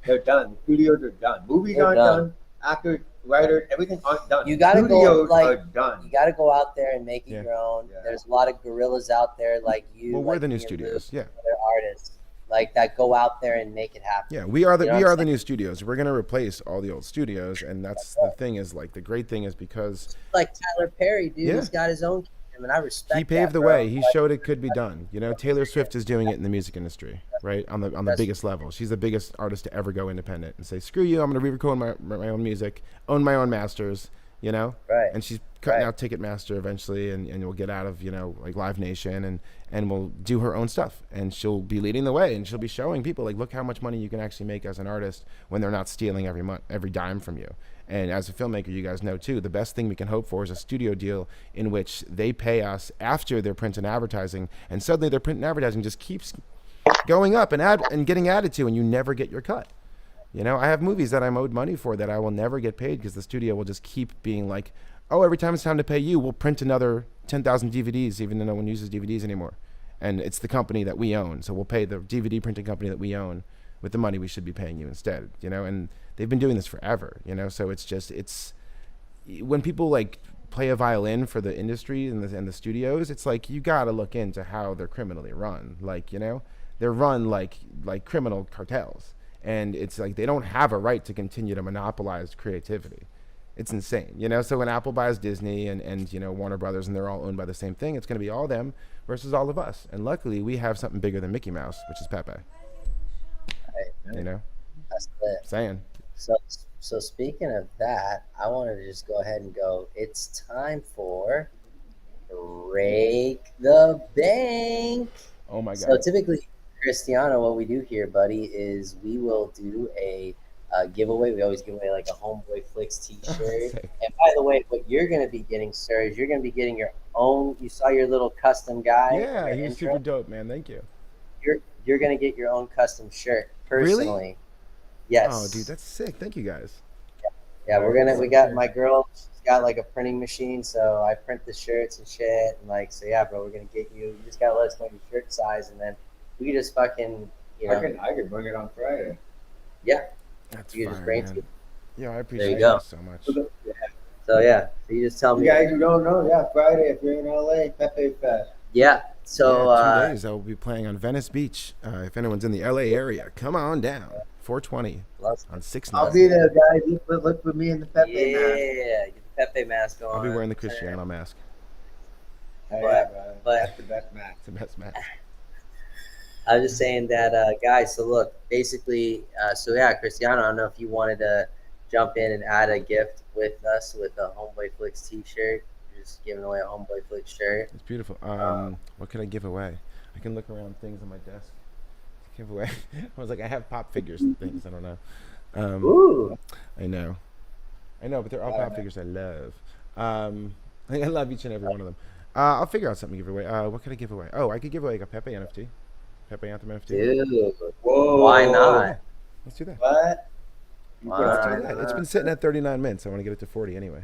Speaker 2: They're done. The studios are done. Movies aren't done. Actors, writers, everything aren't done.
Speaker 1: You got to go
Speaker 2: are done.
Speaker 1: You got to go out there and make it your own. Yeah. There's a lot of gorillas out there like you.
Speaker 3: Well, we're the new studios.
Speaker 1: They're artists like that. Go out there and make it happen.
Speaker 3: Yeah, we are the new studios. We're gonna replace all the old studios, and that's the thing. Is like, the great thing is because
Speaker 1: like Tyler Perry, dude, he's got his own kingdom, and I respect.
Speaker 3: He paved the way. He showed it could be done. Taylor Swift is doing it in the music industry, right? On the biggest level. She's the biggest artist to ever go independent and say, screw you, I'm gonna re-record my own music, own my own masters. Right. And she's cutting out Ticketmaster eventually, and we'll get out of like Live Nation, and we'll do her own stuff, and she'll be leading the way, and she'll be showing people like, look how much money you can actually make as an artist when they're not stealing every dime from you. And as a filmmaker, you guys know too, the best thing we can hope for is a studio deal in which they pay us after their print and advertising, and suddenly their print and advertising just keeps going up and getting added to, and you never get your cut. I have movies that I'm owed money for that I will never get paid, because the studio will just keep being like, oh, every time it's time to pay you, we'll print another 10,000 DVDs, even though no one uses DVDs anymore. And it's the company that we own, so we'll pay the DVD printing company that we own with the money we should be paying you instead. And they've been doing this forever. So it's when people like play a violin for the industry and the studios, it's like, you got to look into how they're criminally run. Like, they're run like criminal cartels. And it's like, they don't have a right to continue to monopolize creativity. It's insane, So when Apple buys Disney and Warner Brothers, and they're all owned by the same thing, it's going to be all them versus all of us. And luckily, we have something bigger than Mickey Mouse, which is Pepe.
Speaker 1: Right. That's it.
Speaker 3: Saying.
Speaker 1: So speaking of that, I wanted to just go ahead and go. It's time for Break the Bank.
Speaker 3: Oh my God.
Speaker 1: So typically, Christiano, what we do here, buddy, is we will do a giveaway. We always give away like a Homeboi Flicks t-shirt. And by the way, what you're going to be getting, sir, is you're going to be getting your own. You saw your little custom guy.
Speaker 3: Yeah, he's super dope, man. Thank you.
Speaker 1: You're going to get your own custom shirt personally.
Speaker 3: Really?
Speaker 1: Yes.
Speaker 3: Oh, dude, that's sick. Thank you guys.
Speaker 1: Yeah, we got my girl. She's got like a printing machine, so I print the shirts and shit. And like, so yeah, bro, we're going to get you. You just got to let us know your shirt size, and then we just fucking You know,
Speaker 2: I can bring it on Friday.
Speaker 1: yeah,
Speaker 3: That's
Speaker 1: you can just
Speaker 3: fine,
Speaker 1: bring it
Speaker 3: man.
Speaker 1: to.
Speaker 3: Yeah, I
Speaker 1: There
Speaker 3: appreciate
Speaker 1: you
Speaker 3: you
Speaker 1: go.
Speaker 3: so much.
Speaker 2: Yeah.
Speaker 1: So yeah, so you just tell
Speaker 2: You
Speaker 1: me.
Speaker 2: guys who don't know, yeah, Friday if you're in LA, Pepe Fest.
Speaker 1: Yeah. So
Speaker 3: Yeah, 2 days I will be playing on Venice Beach. If anyone's in the LA area, come on down. 420
Speaker 1: let's-
Speaker 3: on 6
Speaker 2: I'll
Speaker 3: 9.
Speaker 2: be there, guys. Look for me in the Pepe
Speaker 1: yeah,
Speaker 2: mask.
Speaker 1: get the Pepe mask on.
Speaker 3: I'll be wearing the Cristiano mask.
Speaker 2: Hey,
Speaker 1: But-
Speaker 2: brother.
Speaker 1: but-
Speaker 2: That's the best mask.
Speaker 3: It's the best mask.
Speaker 1: I was just saying that, guys. So look, basically, so yeah, Cristiano. I don't know if you wanted to jump in and add a gift with us with a Homeboi Flicks T-shirt. We're just giving away a Homeboi Flicks shirt.
Speaker 3: It's beautiful. What can I give away? I can look around things on my desk. Give away. I was like, I have pop figures and things. I don't know.
Speaker 1: Ooh.
Speaker 3: I know, but they're all pop figures I love. I love each and every one of them. I'll figure out something to give away. What can I give away? Oh, I could give away like a Pepe NFT, Pepe Anthem NFT.
Speaker 1: Dude,
Speaker 2: Whoa.
Speaker 1: why not?
Speaker 3: Let's do that.
Speaker 2: What?
Speaker 1: Why
Speaker 3: Let's do
Speaker 1: not?
Speaker 3: that. It's been sitting at 39 minutes. I want to get it to 40 anyway.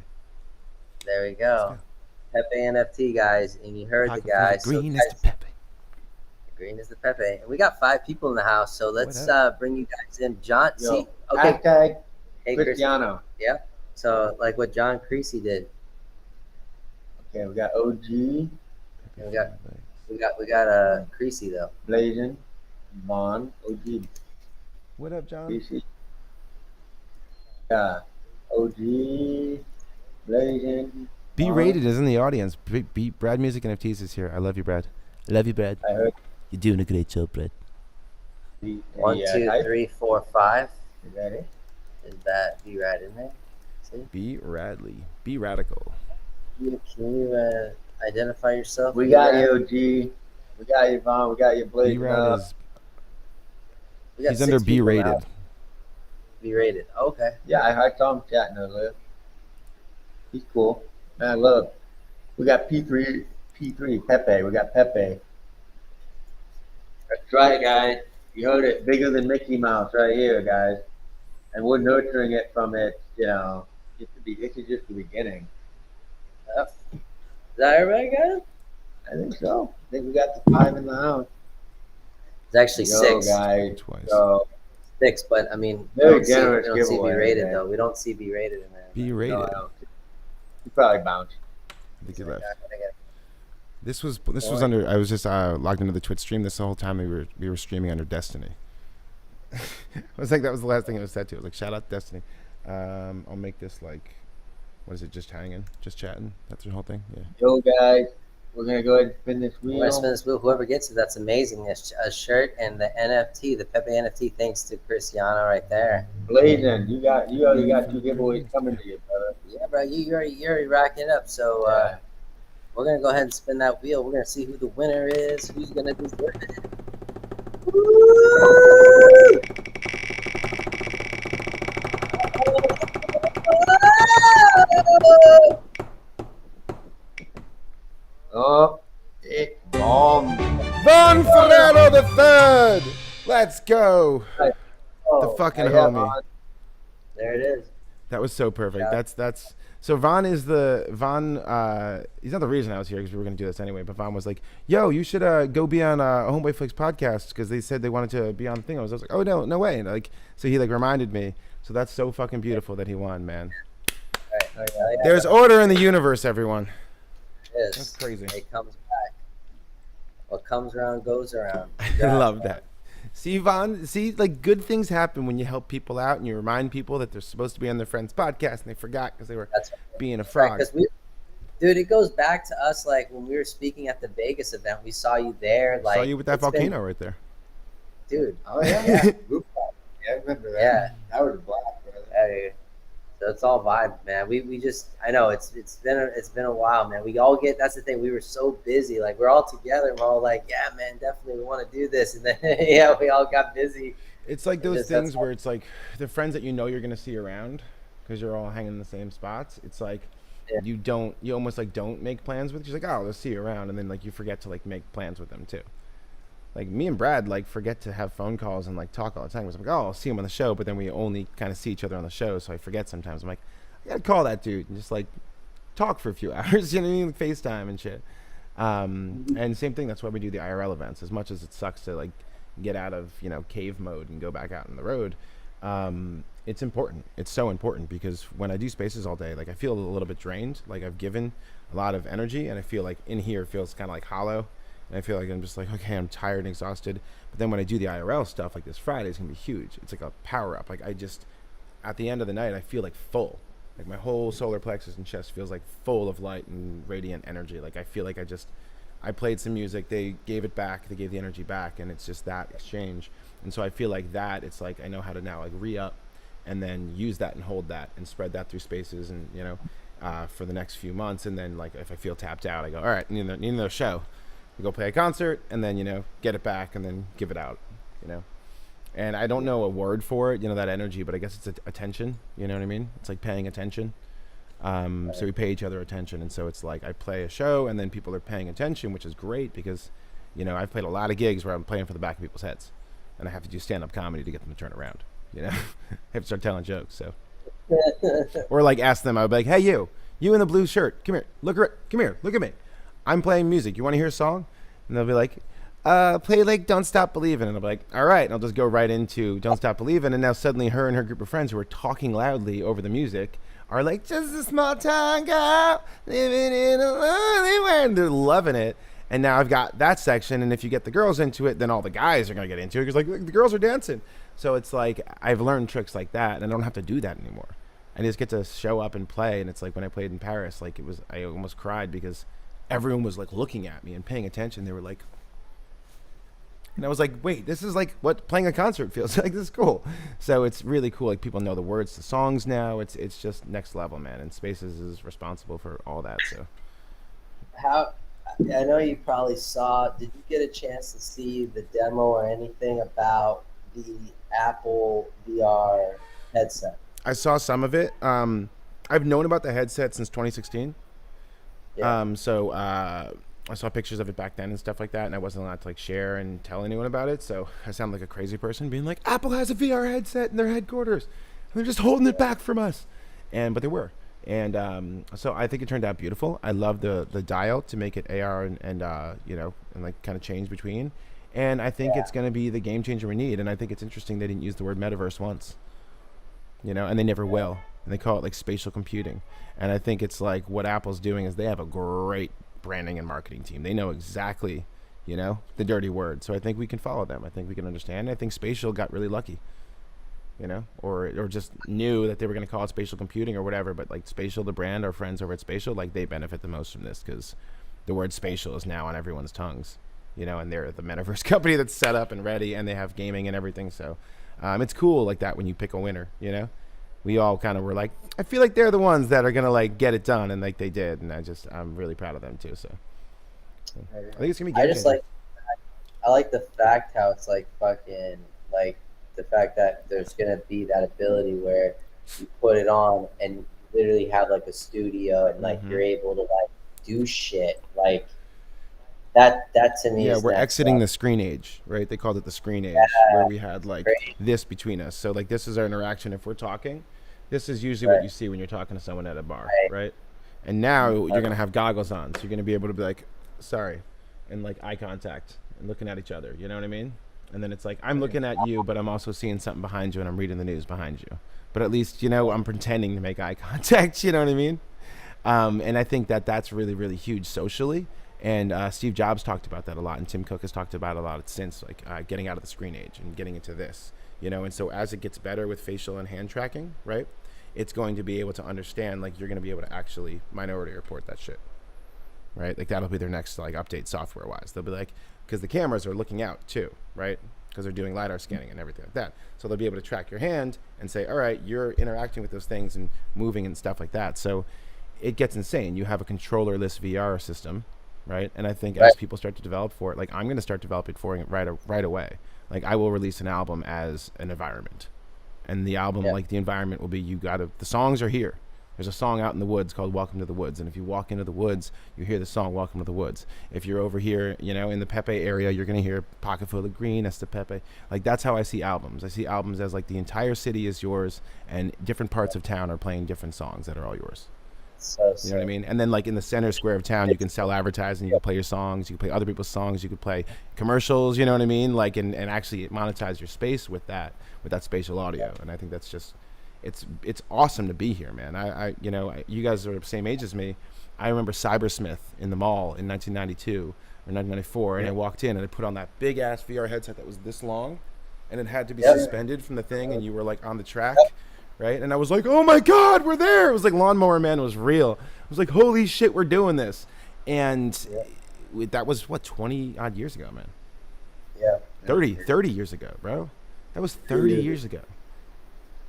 Speaker 1: There we go. Pepe NFT, guys, and you heard
Speaker 3: Pocket
Speaker 1: the guys.
Speaker 3: full of green
Speaker 1: so
Speaker 3: is
Speaker 1: guys,
Speaker 3: the Pepe.
Speaker 1: green is the Pepe, and we got 5 people in the house. So let's bring you guys in. John,
Speaker 2: Yo,
Speaker 1: see, okay,
Speaker 2: Hashtag
Speaker 1: hey, Chris.
Speaker 2: Cristiano.
Speaker 1: Yeah. So like what John Creasy did.
Speaker 2: Okay, we got OG,
Speaker 1: We got Creasy though.
Speaker 2: Blazing, Vaughn, OG,
Speaker 3: What up, John?
Speaker 2: BC. Yeah, OG, Blazing.
Speaker 3: B Rated is in the audience. Brad Music NFTs is here. I love you, Brad. I love you, Brad.
Speaker 2: I heard
Speaker 3: You're doing a great job, Brad.
Speaker 2: the
Speaker 1: 1, 2,
Speaker 2: type.
Speaker 1: 3, 4, 5.
Speaker 2: Is that it?
Speaker 1: Is that be right in there? See?
Speaker 3: B Radley. B Radical.
Speaker 1: Can you identify yourself?
Speaker 2: We got you, OG. We got you, Vaughn. We got you,
Speaker 3: B
Speaker 2: Blazing.
Speaker 3: Rad is.
Speaker 1: We got
Speaker 3: He's
Speaker 1: 6
Speaker 3: under B
Speaker 1: people
Speaker 3: Rated.
Speaker 1: now. B rated. Okay.
Speaker 2: Yeah, I saw him chatting earlier. He's cool. Man, look. We got P3, Pepe. We got Pepe. That's right, guys. You heard it. Bigger than Mickey Mouse right here, guys. And we're nurturing it from it, this is just the beginning.
Speaker 1: Yep. Is that everybody got it?
Speaker 2: I think so. I think we got the 5 in the house.
Speaker 1: It's actually
Speaker 2: Yo,
Speaker 1: 6.
Speaker 2: guys.
Speaker 3: Twice.
Speaker 2: So,
Speaker 1: 6, but I mean,
Speaker 2: Very
Speaker 1: we
Speaker 2: generous
Speaker 1: don't see B
Speaker 2: giveaway,
Speaker 1: rated
Speaker 2: man.
Speaker 1: though. We don't see B rated in there.
Speaker 3: B Rated.
Speaker 2: no, I don't. You probably bounced.
Speaker 3: I think he left.
Speaker 1: I gotta-
Speaker 3: This was under. I was just logged into the Twitch stream. This whole time we were streaming under Destiny. I was like, that was the last thing it was said to. I was like, shout out Destiny. I'll make this like, what is it? Just hanging, just chatting. That's the whole thing. Yeah.
Speaker 2: Yo, guys. We're going to go ahead and spin this
Speaker 1: We're gonna spin
Speaker 2: wheel.
Speaker 1: this wheel. Whoever gets it, that's amazing. A shirt and the NFT, the Pepe NFT, thanks to Cristiano right there.
Speaker 2: Blazing. You already got 2 giveaways coming to you, brother.
Speaker 1: Yeah, bro, you're already racking it up. So
Speaker 2: Yeah.
Speaker 1: we're gonna go ahead and spin that wheel. We're gonna see who the winner is. Who's gonna deserve it?
Speaker 2: Oh, it's bomb.
Speaker 3: Von Ferrero the Third. Let's go.
Speaker 2: Oh,
Speaker 3: fucking
Speaker 2: I
Speaker 3: homie.
Speaker 2: got
Speaker 1: There it is.
Speaker 3: That was so perfect.
Speaker 1: Yeah.
Speaker 3: That's so He's not the reason I was here because we were gonna do this anyway. But Vaughn was like, "Yo, you should go be on Homeboi Flicks podcast because they said they wanted to be on the thing." I was like, "Oh no way!" And so he reminded me. So that's so fucking beautiful that he won, man.
Speaker 1: All right. Yeah,
Speaker 3: There's order in the universe, everyone.
Speaker 1: it is.
Speaker 3: That's crazy.
Speaker 1: It comes back. What comes around goes around.
Speaker 3: I love that. See, Vaughn, good things happen when you help people out and you remind people that they're supposed to be on their friend's podcast and they forgot because they were
Speaker 1: That's
Speaker 3: being a
Speaker 1: right.
Speaker 3: fraud.
Speaker 1: Dude, it goes back to us when we were speaking at the Vegas event. We saw you there.
Speaker 3: Saw you with that volcano right there.
Speaker 1: Dude.
Speaker 2: Oh, yeah.
Speaker 1: Yeah.
Speaker 2: Yeah, I remember that.
Speaker 1: Yeah.
Speaker 2: That was black, brother.
Speaker 1: Hey, so it's all vibe, man. We just I know it's been a while, man. We all get that's the thing. We were so busy, we're all together. And we're all like, yeah, man, definitely we want to do this, and then yeah, we all got busy.
Speaker 3: It's like those
Speaker 1: That's
Speaker 3: things where it's like the friends that you're gonna see around because you're all hanging in the same spots. It's like
Speaker 1: Yeah.
Speaker 3: you almost don't make plans with. You're like, oh, let's see you around, and then you forget to make plans with them too. Like me and Brad forget to have phone calls and talk all the time. We're like, oh, I'll see him on the show, but then we only kind of see each other on the show, so I forget sometimes. I'm like, I gotta call that dude and just talk for a few hours, you know what I mean? FaceTime and shit. And same thing. That's why we do the IRL events. As much as it sucks to get out of, cave mode and go back out on the road. It's important. It's so important because when I do spaces all day, like I feel a little bit drained. Like I've given a lot of energy, and I feel like in here it feels kind of like hollow. And I feel like I'm just like, okay, I'm tired and exhausted. But then when I do the IRL stuff, like this Friday is gonna be huge. It's like a power up. Like I just, at the end of the night, I feel like full. Like my whole solar plexus and chest feels like full of light and radiant energy. Like I feel like I played some music, they gave it back, they gave the energy back, and it's just that exchange. And so I feel like that, it's like I know how to now like re-up and then use that and hold that and spread that through spaces and, for the next few months. And then like if I feel tapped out, I go, all right, need another show. We go play a concert and then, get it back and then give it out. And I don't know a word for it, that energy, but I guess it's attention, you know what I mean? It's like paying attention. So we pay each other attention. And so it's like I play a show and then people are paying attention, which is great because, I've played a lot of gigs where I'm playing for the back of people's heads and I have to do stand-up comedy to get them to turn around, I have to start telling jokes, so. Or like ask them, I would be like, hey, you in the blue shirt, come here, come here, look at me. I'm playing music. You want to hear a song? And they'll be like, play like Don't Stop Believin'. And I'll be like, all right. And I'll just go right into Don't Stop Believin'. And now suddenly her and her group of friends who are talking loudly over the music are like, just a small town girl living in a lonely world. And they're loving it. And now I've got that section. And if you get the girls into it, then all the guys are going to get into it. Because like the girls are dancing. So it's like I've learned tricks like that. And I don't have to do that anymore. I just get to show up and play. And it's like when I played in Paris, like I almost cried because everyone was like looking at me and paying attention. They were like, and I was like, wait, this is like what playing a concert feels like. This is cool. So it's really cool. Like people know the words to songs now. It's just next level, man. And Spaces is responsible for all that. So
Speaker 1: I know you probably saw, did you get a chance to see the demo or anything about the Apple VR headset?
Speaker 3: I saw some of it. I've known about the headset since 2016. Yeah. So I saw pictures of it back then and stuff like that, and I wasn't allowed to like share and tell anyone about it. So I sound like a crazy person being like, Apple has a VR headset in their headquarters, and they're just holding it back from us. But they were. And so I think it turned out beautiful. I love the dial to make it AR and like kind of change between. And I think it's going to be the game changer we need. And I think it's interesting they didn't use the word metaverse once, and they never will. And they call it like spatial computing. And I think it's like what Apple's doing is they have a great branding and marketing team. They know exactly, the dirty word. So I think we can follow them. I think we can understand. I think spatial got really lucky, or just knew that they were going to call it spatial computing or whatever. But like Spatial, the brand, our friends over at Spatial, like they benefit the most from this because the word spatial is now on everyone's tongues, and they're the metaverse company that's set up and ready and they have gaming and everything. So it's cool like that when you pick a winner, we all kind of were like, I feel like they're the ones that are going to like get it done. And like they did. And I'm really proud of them too. So I think it's going to be good.
Speaker 1: I like the fact how it's like fucking like the fact that there's going to be that ability where you put it on and literally have like a studio and like you're able to like do shit like that to me.
Speaker 3: Yeah, we're exiting the screen age, right? They called it the screen age, where we had like this between us. So like this is our interaction. If we're talking, this is usually what you see when you're talking to someone at a bar, right? And now you're gonna have goggles on, so you're gonna be able to be like, sorry, and like eye contact and looking at each other. You know what I mean? And then it's like I'm looking at you, but I'm also seeing something behind you, and I'm reading the news behind you. But at least I'm pretending to make eye contact. You know what I mean? And I think that's really, really huge socially. And Steve Jobs talked about that a lot, and Tim Cook has talked about it a lot since, like getting out of the screen age and getting into this, And so as it gets better with facial and hand tracking, right, it's going to be able to understand, like you're going to be able to actually minority report that shit, right? Like that'll be their next like update software-wise. They'll be like, because the cameras are looking out too, right? Because they're doing LiDAR scanning and everything like that. So they'll be able to track your hand and say, all right, you're interacting with those things and moving and stuff like that. So it gets insane. You have a controllerless VR system, right? And I think as people start to develop for it, like I'm going to start developing for it right away. Like I will release an album as an environment, and the album, like the environment will be, the songs are here. There's a song out in the woods called Welcome to the Woods. And if you walk into the woods, you hear the song Welcome to the Woods. If you're over here, in the Pepe area, you're going to hear Pocket Full of Green. That's the Pepe. Like that's how I see albums. I see albums as like the entire city is yours and different parts of town are playing different songs that are all yours.
Speaker 1: So
Speaker 3: You know what I mean? And then like in the center square of town, you can sell advertising, you can play your songs, you can play other people's songs, you can play commercials, you know what I mean? Like and actually monetize your space with that spatial audio. And I think that's just it's awesome to be here, man. You guys are the same age as me. I remember Cybersmith in the mall in 1992 or 1994, and I walked in and I put on that big ass VR headset that was this long, and it had to be suspended from the thing, and you were like on the track, right? And I was like, oh my God, we're there. It was like Lawnmower Man was real. I was like, holy shit, we're doing this. And that was what, 20 odd years ago, man.
Speaker 1: Yeah.
Speaker 3: 30 years ago, bro. That was 30 years ago.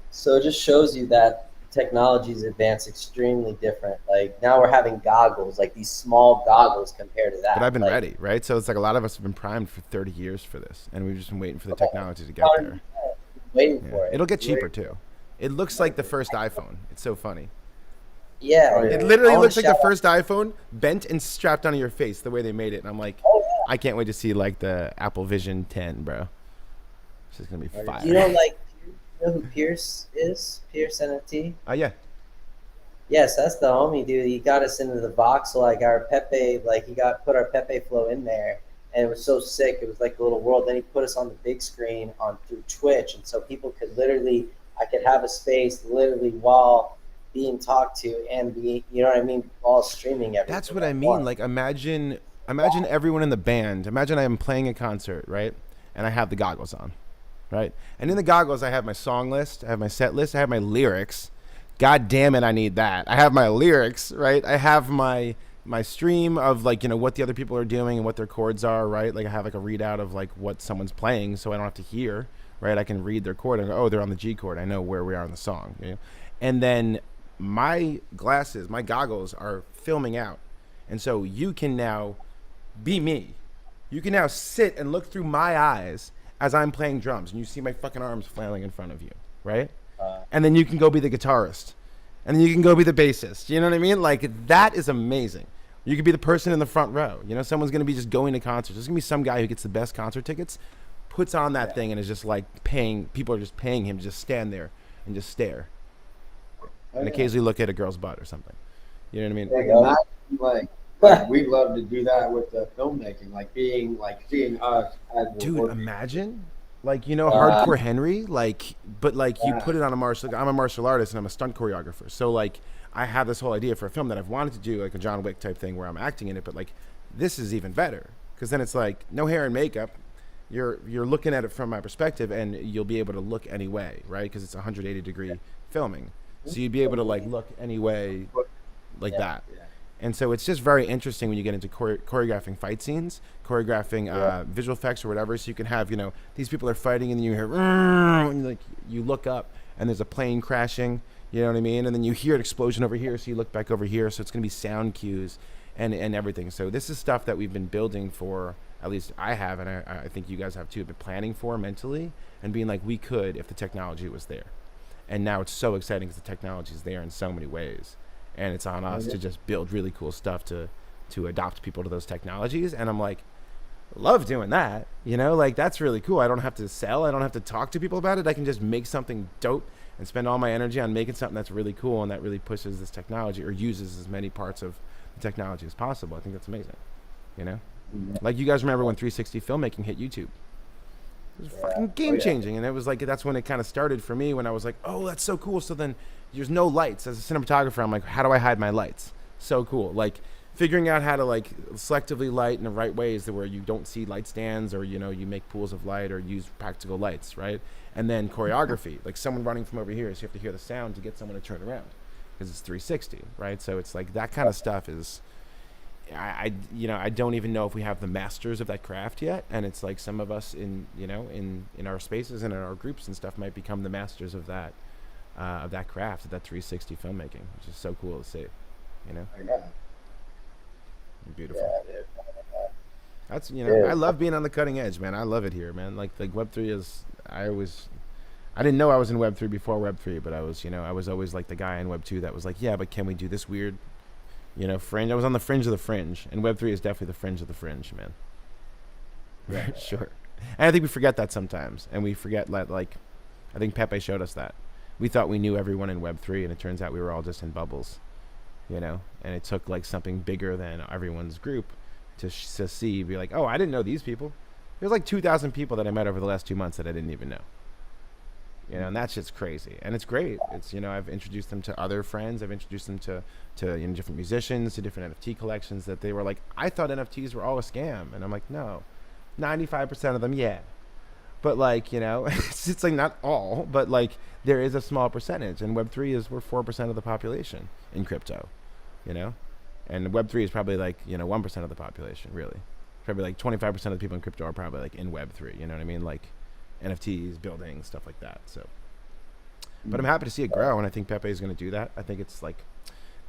Speaker 1: So it just shows you that technology's advanced extremely different. Like now we're having goggles, like these small goggles compared to that.
Speaker 3: But I've been
Speaker 1: like,
Speaker 3: ready, right? So it's like a lot of us have been primed for 30 years for this, and we've just been waiting for the technology to get there.
Speaker 1: Waiting for it.
Speaker 3: It'll get cheaper too. It looks like the first iPhone. It's so funny.
Speaker 1: Yeah.
Speaker 3: It literally looks like the first iPhone bent and strapped onto your face the way they made it. And I'm like, I can't wait to see like the Apple Vision 10, bro. This is gonna be fire.
Speaker 1: Do you know who Pierce is? Pierce NFT?
Speaker 3: Oh yeah.
Speaker 1: Yes, that's the homie, dude. He got us into the voxel, like our Pepe, like he put our Pepe flow in there, and it was so sick. It was like a little world. Then he put us on the big screen through Twitch, and so people could I could have a space literally while being talked to and be, you know what I mean, while streaming everything.
Speaker 3: That's what I mean. Like imagine everyone in the band. Imagine I am playing a concert, right? And I have the goggles on, right? And in the goggles, I have my song list, I have my set list, I have my lyrics. God damn it, I need that. I have my lyrics, right? I have my stream of like, you know, what the other people are doing and what their chords are, right? Like I have like a readout of like what someone's playing, so I don't have to hear, right? I can read their chord and go, oh, they're on the G chord. I know where we are in the song, you know? And then my glasses, my goggles are filming out. And so you can now be me. You can now sit and look through my eyes as I'm playing drums, and you see my fucking arms flailing in front of you, right? And then you can go be the guitarist, and then you can go be the bassist. You know what I mean? Like that is amazing. You could be the person in the front row. You know, someone's gonna be just going to concerts. There's gonna be some guy who gets the best concert tickets, puts on that thing, and is just like people are just paying him to just stand there and just stare, and occasionally look at a girl's butt or something. You know what I mean?
Speaker 2: Like we'd love to do that with the filmmaking, like being like seeing us as
Speaker 3: dude, imagine like, you know, Hardcore Henry, like, but like you put it on I'm a martial artist and I'm a stunt choreographer, so like I have this whole idea for a film that I've wanted to do, like a John Wick type thing where I'm acting in it, but like this is even better because then it's like no hair and makeup. You're looking at it from my perspective, and you'll be able to look any way, right? Because it's 180 degree filming, so you'd be able to like look any way like that. And so it's just very interesting when you get into choreographing fight scenes, choreographing visual effects or whatever. So you can have, you know, these people are fighting and you hear, and like you look up and there's a plane crashing, you know what I mean? And then you hear an explosion over here, so you look back over here. So it's going to be sound cues and everything. So this is stuff that we've been building for, at least I have, and I think you guys have too, been planning for mentally and being like, we could if the technology was there. And now it's so exciting because the technology is there in so many ways. And it's on us to just build really cool stuff to adopt people to those technologies. And I'm like, love doing that. You know, like that's really cool. I don't have to sell. I don't have to talk to people about it. I can just make something dope and spend all my energy on making something that's really cool and that really pushes this technology or uses as many parts of the technology as possible. I think that's amazing. You know, like you guys remember when 360 filmmaking hit YouTube? It was fucking game changing. And it was like, that's when it kind of started for me, when I was like, oh, that's so cool. So then there's no lights. As a cinematographer, I'm like, how do I hide my lights? So cool. Like figuring out how to like selectively light in the right ways where you don't see light stands, or, you know, you make pools of light or use practical lights, right? And then choreography, like someone running from over here, so you have to hear the sound to get someone to turn around because it's 360, right? So it's like that kind of stuff is, I don't even know if we have the masters of that craft yet, and it's like some of us in our spaces and in our groups and stuff might become the masters of that craft, of that 360 filmmaking, which is so cool to see, you know. Beautiful. That's, you know, I love being on the cutting edge, man. I love it here, man. Like Web3 is, I didn't know I was in Web3 before Web3, but I was always like the guy in Web2 that was like, yeah, but can we do this weird, you know, fringe? I was on the fringe of the fringe, and Web3 is definitely the fringe of the fringe, man. Right, sure. And I think we forget that sometimes, and we forget that, like, I think Pepe showed us that. We thought we knew everyone in Web3, and it turns out we were all just in bubbles. you know, and it took like something bigger than everyone's group to see, be like, oh, I didn't know these people. There's like 2,000 people that I met over the last 2 months that I didn't even know. You know, and that's just crazy, and it's great. It's, you know, I've introduced them to other friends. I've introduced them to you know, different musicians, to different NFT collections that they were like, I thought NFTs were all a scam, and I'm like, no, 95% of them, yeah, but like, you know, it's like not all, but like there is a small percentage, and Web3 is we're 4% of the population in crypto, you know, and Web3 is probably like, you know, 1% of the population, really. Probably like 25% of the people in crypto are probably like in Web3. You know what I mean? Like NFTs, buildings, stuff like that. So, but I'm happy to see it grow, and I think Pepe is going to do that. I think it's like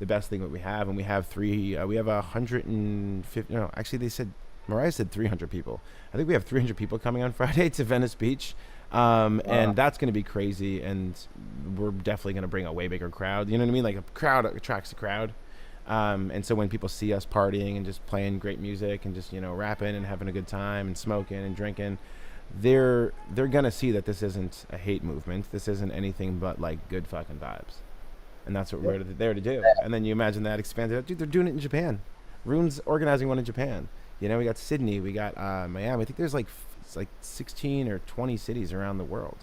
Speaker 3: the best thing that we have, and we have we have 150. No, actually, they said Mariah said 300 people. I think we have 300 people coming on Friday to Venice Beach, and that's going to be crazy. And we're definitely going to bring a way bigger crowd. You know what I mean? Like a crowd attracts a crowd. And so when people see us partying and just playing great music and just, you know, rapping and having a good time and smoking and drinking, they're gonna see that this isn't a hate movement. This isn't anything but like good fucking vibes, and that's what we're there to do. And then you imagine that expanded. Dude, they're doing it in Japan. Rune's organizing one in Japan. You know, we got Sydney, we got Miami. I think there's like it's like 16 or 20 cities around the world,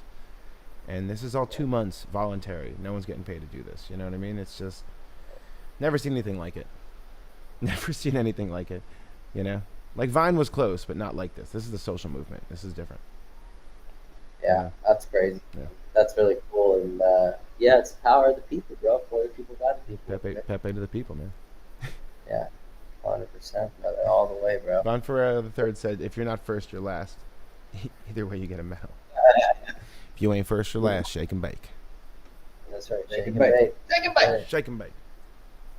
Speaker 3: and this is all 2 months voluntary. No one's getting paid to do this. You know what I mean? It's just never seen anything like it. Never seen anything like it. You know. Like Vine was close, but not like this. This is the social movement. This is different.
Speaker 1: Yeah, that's crazy.
Speaker 3: Yeah.
Speaker 1: That's really cool. And yeah, it's the power of the people, bro. For the people, by the people.
Speaker 3: Pepe to the people, man.
Speaker 1: Yeah, 100%, brother, all the way, bro.
Speaker 3: Von Ferrer the third said, "If you're not first, you're last. Either way, you get a medal. If you ain't first or last, shake and bake."
Speaker 1: That's right. Shake and bake.
Speaker 2: Shake and bake.
Speaker 3: Shake and bake.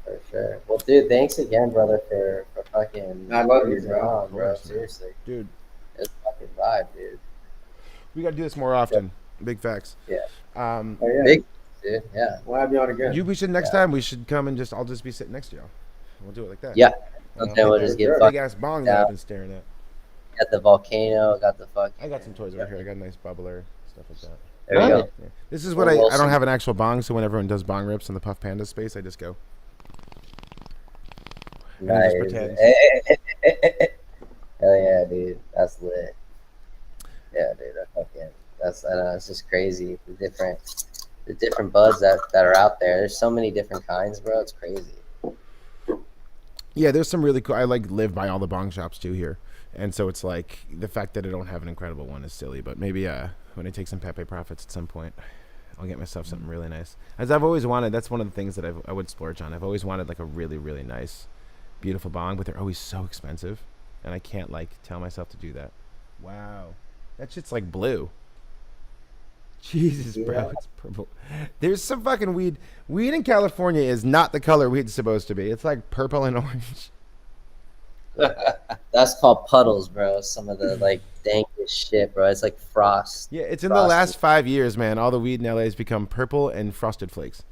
Speaker 1: For sure. Well, dude, thanks again, brother, for fucking.
Speaker 2: I love you,
Speaker 1: bro.
Speaker 2: bro.
Speaker 1: On, bro. Seriously,
Speaker 3: dude.
Speaker 1: It's fucking vibe, dude.
Speaker 3: We got to do this more often. Big facts.
Speaker 1: Yeah.
Speaker 2: Oh, yeah.
Speaker 1: Big, dude. Yeah.
Speaker 2: We'll have you on again.
Speaker 3: We should next time. We should come and I'll just be sitting next to y'all. We'll do it like that.
Speaker 1: Yeah. Then we'll just get
Speaker 3: big
Speaker 1: fucking
Speaker 3: ass bong that I've been staring at.
Speaker 1: Got the volcano. Got the fuck.
Speaker 3: I got some toys over here. I got a nice bubbler, stuff like that.
Speaker 1: There we go.
Speaker 3: Yeah. This is what I don't have an actual bong, so when everyone does bong rips in the Puff Panda space, I just go.
Speaker 1: Nice. Hell yeah, dude. That's lit. Yeah, dude. I know, it's just crazy. The different buds that are out there. There's so many different kinds, bro. It's crazy.
Speaker 3: Yeah, there's some really cool. I like live by all the bong shops too here, and so it's like the fact that I don't have an incredible one is silly. But maybe when I take some Pepe profits at some point, I'll get myself something really nice. As I've always wanted. That's one of the things that I would splurge on. I've always wanted like a really, really nice, beautiful bong, but they're always so expensive, and I can't like tell myself to do that. Wow, that shit's like blue. Jesus, bro, it's purple. There's some fucking weed. Weed in California is not the color weed's supposed to be. It's like purple and orange.
Speaker 1: That's called puddles, bro. Some of the like dankest shit, bro. It's like frost.
Speaker 3: Yeah, it's in the last 5 years, man. All the weed in LA has become purple and frosted flakes.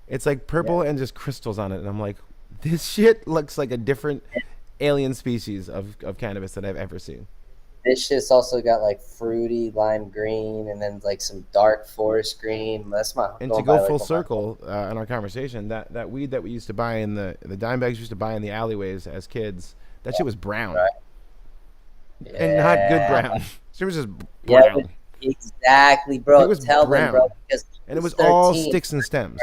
Speaker 3: It's like purple and just crystals on it, and I'm like, this shit looks like a different alien species of cannabis that I've ever seen.
Speaker 1: This shit's also got like fruity lime green and then like some dark forest green. That's my.
Speaker 3: And to go full circle in our conversation, that weed that we used to buy in the dime bags we used to buy in the alleyways as kids, that shit was brown.
Speaker 1: Right.
Speaker 3: And not good brown. It was just brown.
Speaker 1: Yeah, exactly, bro.
Speaker 3: It was
Speaker 1: Tell
Speaker 3: brown.
Speaker 1: them, bro. Because
Speaker 3: and it was
Speaker 1: 13.
Speaker 3: all sticks and stems.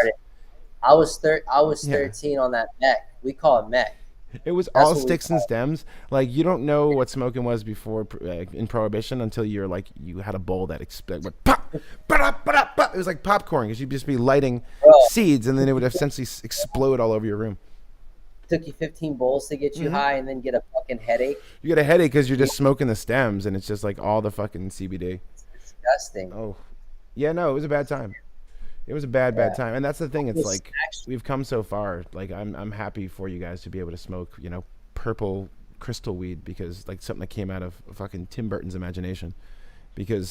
Speaker 1: I was 13 on that mech. We call it mech.
Speaker 3: It was all sticks and stems. Like, you don't know what smoking was before in Prohibition until you're like, you had a bowl that exploded. Pop, it was like popcorn because you'd just be lighting seeds and then it would essentially explode all over your room.
Speaker 1: It took you 15 bowls to get you high and then get a fucking headache.
Speaker 3: You get a headache because you're just smoking the stems and it's just like all the fucking CBD.
Speaker 1: It's disgusting.
Speaker 3: Oh, yeah, no, it was a bad time. It was a bad time, and that's the thing. It's like we've come so far. Like I'm happy for you guys to be able to smoke, you know, purple crystal weed because like something that came out of fucking Tim Burton's imagination. Because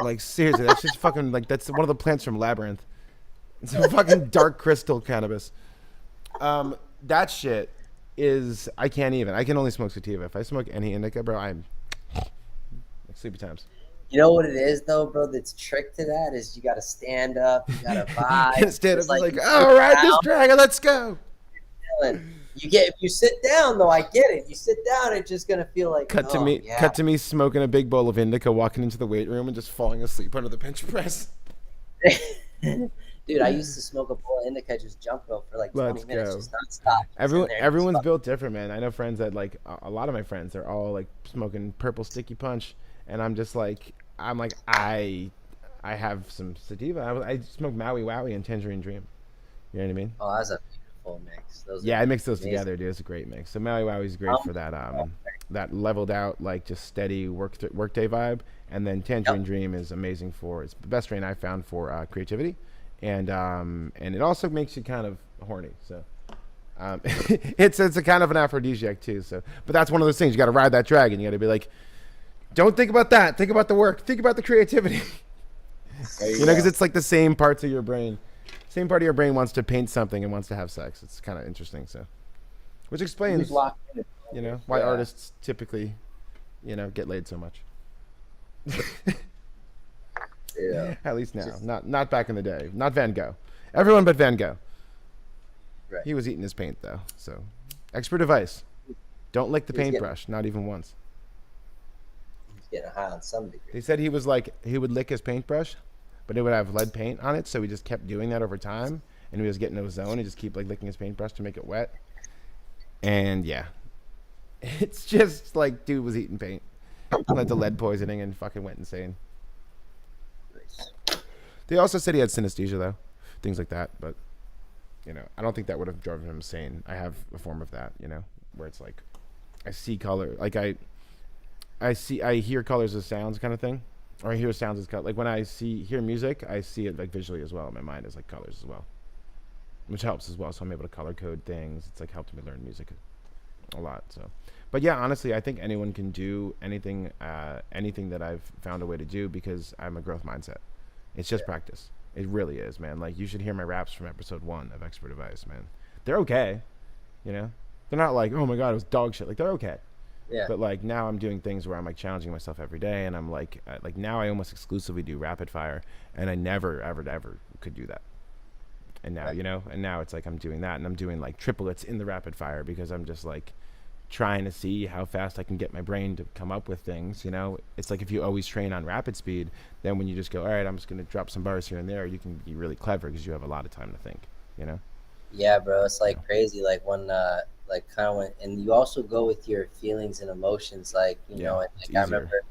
Speaker 3: like seriously, that's just fucking like that's one of the plants from Labyrinth. It's a fucking dark crystal cannabis. That shit is I can't even. I can only smoke sativa. If I smoke any indica, bro, I'm like sleepy times.
Speaker 1: You know what it is, though, bro? That's trick to that is you got to stand up, you got to vibe.
Speaker 3: Instead of like, all right, this dragon, let's go.
Speaker 1: feeling. If you sit down though, I get it. You sit down, it's just gonna feel like
Speaker 3: Cut to me smoking a big bowl of indica, walking into the weight room and just falling asleep under the bench press.
Speaker 1: Dude, I used to smoke a bowl of indica, just jump rope for like 20 minutes, just nonstop.
Speaker 3: Everyone's built different, man. I know friends that like a lot of my friends, they're all like smoking purple sticky punch, and I'm like I have some sativa. I smoke Maui Wowie and Tangerine Dream. You know what I mean?
Speaker 1: Oh, that's a beautiful mix.
Speaker 3: I mix those together, dude. It's a great mix. So Maui Wowie is great for that that leveled out, like just steady workday vibe, and then Tangerine Dream is amazing for. It's the best strain I found for creativity. And it also makes you kind of horny. So it's a kind of an aphrodisiac too. So, but that's one of those things, you got to ride that dragon. You got to be like, don't think about that. Think about the work. Think about the creativity. You know, because it's like the same parts of your brain. Same part of your brain wants to paint something and wants to have sex. It's kind of interesting. So, which explains, you know, why artists typically, you know, get laid so much.
Speaker 1: Yeah.
Speaker 3: At least now, not back in the day. Not Van Gogh. Everyone but Van Gogh.
Speaker 1: Right.
Speaker 3: He was eating his paint though. So, expert advice: don't lick the paintbrush, not even once.
Speaker 1: He's getting high on some degree.
Speaker 3: They said he would lick his paintbrush, but it would have lead paint on it, so he just kept doing that over time, and he was getting into a zone. He just keep like licking his paintbrush to make it wet. And yeah, it's just like dude was eating paint, led to lead poisoning, and fucking went insane. They also said he had synesthesia though, things like that. But you know, I don't think that would have driven him insane. I have a form of that, you know, where it's like I see color, like I hear colors as sounds kind of thing, or I hear sounds as color. Like when I hear music, I see it like visually as well. My mind is like colors as well, which helps as well. So I'm able to color code things. It's like helped me learn music a lot. So, but yeah, honestly, I think anyone can do anything that I've found a way to do because I'm a growth mindset. It's just practice. It really is, man. Like you should hear my raps from episode 1 of Expert Advice, man. They're okay, you know. They're not like, oh my god, it was dog shit. Like they're okay.
Speaker 1: Yeah.
Speaker 3: But like now I'm doing things where I'm like challenging myself every day, and I'm like now I almost exclusively do rapid fire, and I never ever could do that. And now you know, and now it's like I'm doing that, and I'm doing like triplets in the rapid fire because I'm just like trying to see how fast I can get my brain to come up with things, you know. It's like if you always train on rapid speed, then when you just go, all right, I'm just going to drop some bars here and there, you can be really clever because you have a lot of time to think, you know.
Speaker 1: Yeah, bro, it's like crazy. Like when like kind of when, and you also go with your feelings and emotions, like you know, and like I remember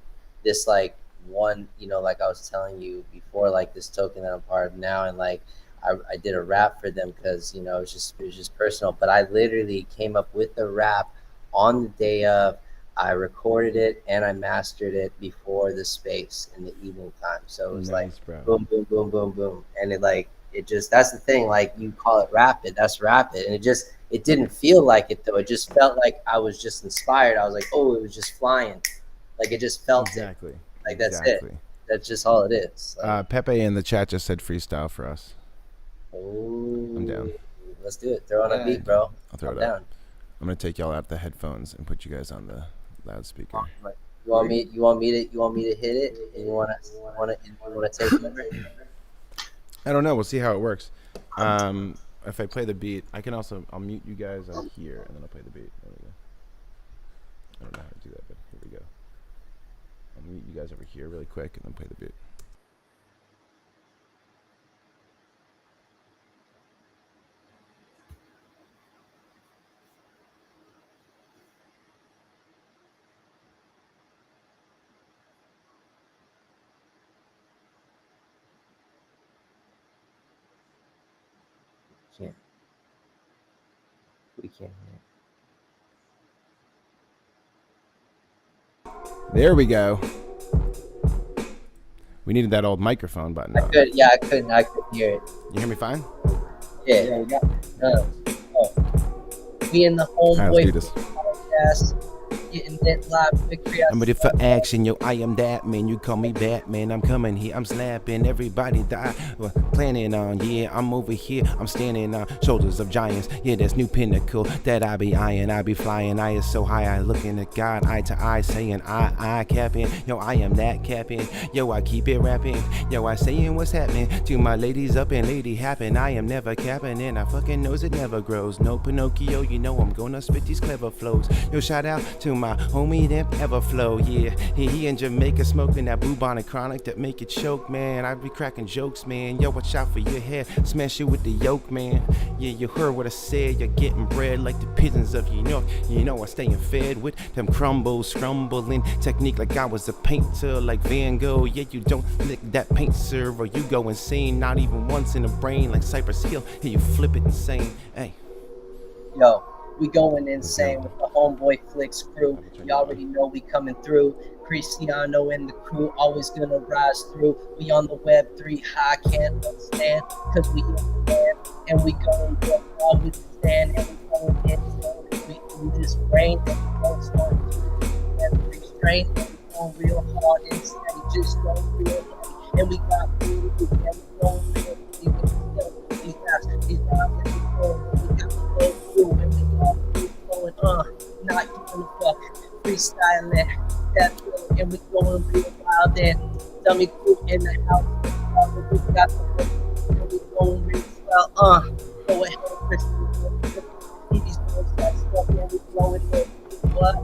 Speaker 1: this like one, you know, like I was telling you before, like this token that I'm part of now, and like I did a rap for them because you know it was just personal, but I literally came up with the rap on the day of. I recorded it and I mastered it before the space in the evening time. So it was nice, like bro. Boom, boom, boom, boom, boom. And it just, that's the thing. Like you call it rapid, that's rapid. And it didn't feel like it though. It just felt like I was just inspired. I was like, oh, it was just flying. Like it just felt
Speaker 3: exactly.
Speaker 1: It. Like that's it. That's just all it is. Like,
Speaker 3: Pepe in the chat just said freestyle for us.
Speaker 1: Oh,
Speaker 3: I'm down.
Speaker 1: Let's do it. Throw on a beat, bro.
Speaker 3: I'll throw it down. I'm gonna take y'all out the headphones and put you guys on the loudspeaker.
Speaker 1: You want me to hit it, and you wanna take it over?
Speaker 3: I don't know. We'll see how it works. If I play the beat, I'll mute you guys on here, and then I'll play the beat. There we go. I don't know how to do that, but here we go. I'll mute you guys over here really quick, and then play the beat.
Speaker 1: We can't.
Speaker 3: There we go. We needed that old microphone button.
Speaker 1: I couldn't hear it.
Speaker 3: You hear me fine?
Speaker 1: Yeah. We in the Homeboi
Speaker 3: Flicks podcast.
Speaker 1: getting lit live victory.
Speaker 3: I'm ready for action, yo, I am that man. You call me Batman, I'm coming here, I'm slapping everybody die. Well, planning on, yeah, I'm over here, I'm standing on shoulders of giants. Yeah, there's new pinnacle that I be eyeing, I be flying. I is so high, I looking at God, eye to eye, saying I capping. Yo, I am that capping. Yo, I keep it rapping. Yo, I saying what's happening to my ladies up and lady happen. I am never capping, and I fucking knows it never grows. No Pinocchio, you know I'm gonna spit these clever flows. Yo, shout out to my homie them Everflow, yeah. He in Jamaica smoking that bubonic chronic that make it choke, man. I be cracking jokes, man. Yo, watch out for your head, smash it with the yoke, man. Yeah, you heard what I said. You're getting bread like the pigeons of New York. You know I staying fed with them crumbles, scrumbling technique like I was a painter, like Van Gogh. Yeah, you don't lick that paint, sir, or you go insane. Not even once in the brain, like Cypress Hill. Yeah, you flip it insane. Hey.
Speaker 1: Yo, we going insane with the Homeboi Flicks crew. You already know we coming through. Christiano and the crew always gonna rise through. We on the Web3 high, can't understand, cause we understand. And we going to always stand, and we going insane. We do this brain, and we don't start every strain. And we going real hard and steady, just going real heavy. And we got food, and we going real heavy. These guys, we got the whole crew, and we all going not giving a fuck, freestyling that feeling, and we going real wild and dummy crew in the house, we got the whole, and we going real well, go ahead, Chris, these doing that stuff, and we blowing it, what?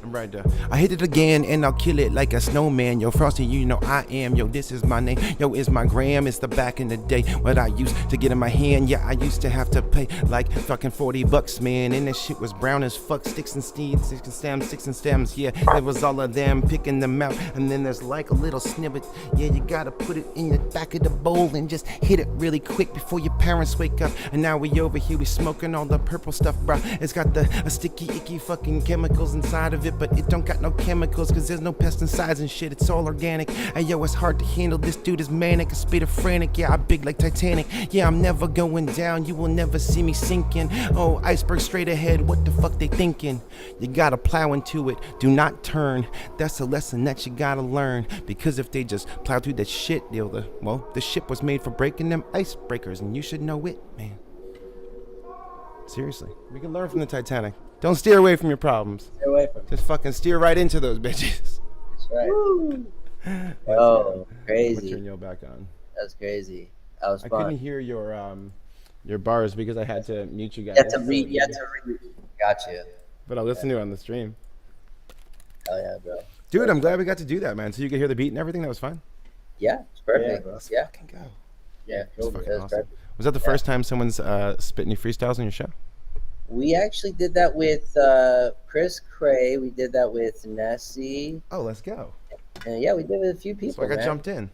Speaker 3: Right there. I hit it again and I'll kill it like a snowman. Yo, Frosty, you know I am. Yo, this is my name. Yo, it's my gram. It's the back in the day what I used to get in my hand. Yeah, I used to have to pay like fucking $40, man. And that shit was brown as fuck. Sticks and stems. Yeah, it was all of them picking them out. And then there's like a little snippet. Yeah, you gotta put it in the back of the bowl and just hit it really quick before your parents wake up. And now we over here, we smoking all the purple stuff, bro. It's got the sticky, icky fucking chemicals inside of it, but it don't got no chemicals, cause there's no pesticides and shit, it's all organic. Hey yo, it's hard to handle, this dude is manic, a speed of frantic, yeah, I big like Titanic. Yeah, I'm never going down, you will never see me sinking. Oh, iceberg straight ahead, what the fuck they thinking? You gotta plow into it, do not turn. That's a lesson that you gotta learn, because if they just plow through that shit, the ship was made for breaking them icebreakers, and you should know it, man. Seriously, we can learn from the Titanic. Don't steer away from your problems.
Speaker 1: Stay away from
Speaker 3: Just fucking steer right into those bitches.
Speaker 1: That's right.
Speaker 2: Woo.
Speaker 1: Oh,
Speaker 3: I'm
Speaker 1: crazy.
Speaker 3: gonna turn you back on.
Speaker 1: That's crazy. That was
Speaker 3: I
Speaker 1: fun.
Speaker 3: couldn't hear your bars because I had to mute you guys.
Speaker 1: You have to read. Got you.
Speaker 3: But I'll listen to it on the stream.
Speaker 1: Hell yeah, bro.
Speaker 3: Dude, I'm glad we got to do that, man. So you could hear the beat and everything. That was fun.
Speaker 1: Yeah, it's perfect.
Speaker 2: bro.
Speaker 1: Yeah.
Speaker 3: Fucking go.
Speaker 1: Yeah,
Speaker 3: That's
Speaker 1: it
Speaker 3: fucking
Speaker 1: was
Speaker 3: awesome.
Speaker 1: perfect.
Speaker 3: Was that the first time someone's spit any freestyles on your show?
Speaker 1: We actually did that with Chris Cray. We did that with Nessie.
Speaker 3: Oh, let's go.
Speaker 1: And yeah, we did it with a few people.
Speaker 3: So I got
Speaker 1: man.
Speaker 3: jumped in.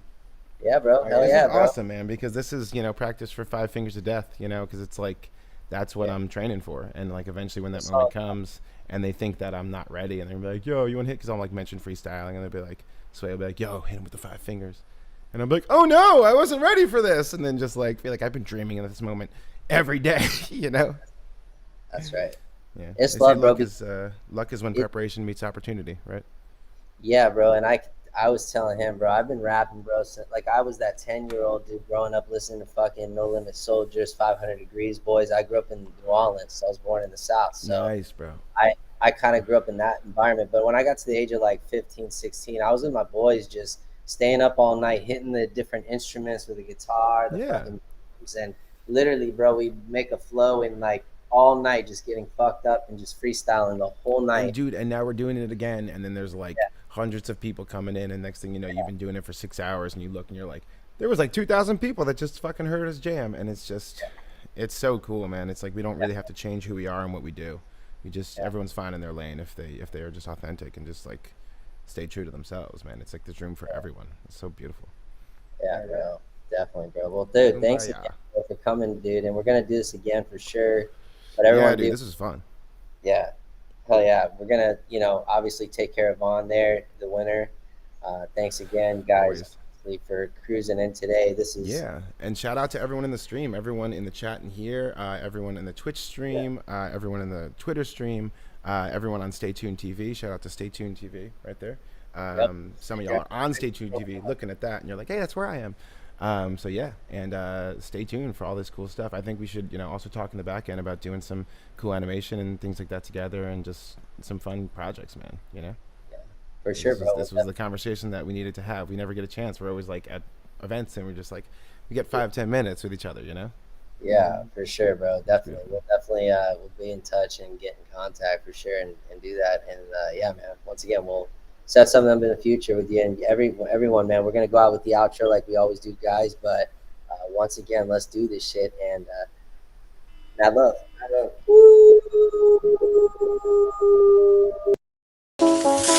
Speaker 1: Yeah, bro. Hell
Speaker 3: This
Speaker 1: yeah,
Speaker 3: is
Speaker 1: bro.
Speaker 3: awesome, man, because this is, practice for 5 Fingers to Death, because it's like, that's what I'm training for. And like eventually when that moment comes and they think that I'm not ready and they're like, yo, you want to hit? Because I'll like mention freestyling and they'll be like, Sway will be like, yo, hit him with the 5 fingers. And I'm like, oh no, I wasn't ready for this. And then just like feel like I've been dreaming of this moment every day,
Speaker 1: That's right.
Speaker 3: Yeah.
Speaker 1: It's
Speaker 3: They
Speaker 1: love,
Speaker 3: say
Speaker 1: bro.
Speaker 3: Luck is when preparation meets opportunity, right?
Speaker 1: Yeah, bro. And I was telling him, bro, I've been rapping, bro, since like I was that 10-year-old dude growing up listening to fucking No Limit Soldiers, 500 Degrees Boys. I grew up in New Orleans, so I was born in the South. So
Speaker 3: Nice, bro.
Speaker 1: I kind of grew up in that environment. But when I got to the age of like 15, 16, I was with my boys just staying up all night, hitting the different instruments with the guitar, the fucking drums, and literally, bro, we make a flow in like all night, just getting fucked up and just freestyling the whole night.
Speaker 3: And dude, and now we're doing it again, and then there's like hundreds of people coming in, and next thing you know, you've been doing it for 6 hours, and you look and you're like, there was like 2,000 people that just fucking heard us jam, and it's just, it's so cool, man. It's like we don't really have to change who we are and what we do. We just everyone's fine in their lane if they are just authentic and just like stay true to themselves, man. It's like there's room for everyone. It's so beautiful.
Speaker 1: Yeah, bro. Definitely, bro. Well, dude, thanks again for coming, dude. And we're going to do this again for sure. But everyone,
Speaker 3: dude, this is fun.
Speaker 1: Yeah. Hell yeah. We're going to, obviously take care of Vaughn there, the winner. Thanks again, guys. definitely for cruising in today. This is
Speaker 3: Yeah, and shout out to everyone in the stream, everyone in the chat in here, everyone in the Twitch
Speaker 1: yeah,
Speaker 3: stream, everyone in the Twitter stream, everyone on Stay Tuned TV. Shout out to Stay Tuned TV right there.
Speaker 1: yep,
Speaker 3: Some of y'all are on Stay Tuned TV looking at that, and you're like, hey, that's where I am. So yeah, and stay tuned for all this cool stuff. I think we should, also talk in the back end about doing some cool animation and things like that together, and just some fun projects, man.
Speaker 1: yeah, for sure, bro.
Speaker 3: This was the conversation that we needed to have. We never get a chance. We're always like at events, and we're just like, we get 5-10 minutes with each other.
Speaker 1: Yeah, for sure, bro. Definitely.
Speaker 3: Beautiful.
Speaker 1: We'll definitely we'll be in touch and get in contact for sure and do that. And yeah, man. Once again, we'll set something up in the future with you and everyone, man. We're gonna go out with the outro like we always do, guys. But once again, let's do this shit and mad love. Mad love.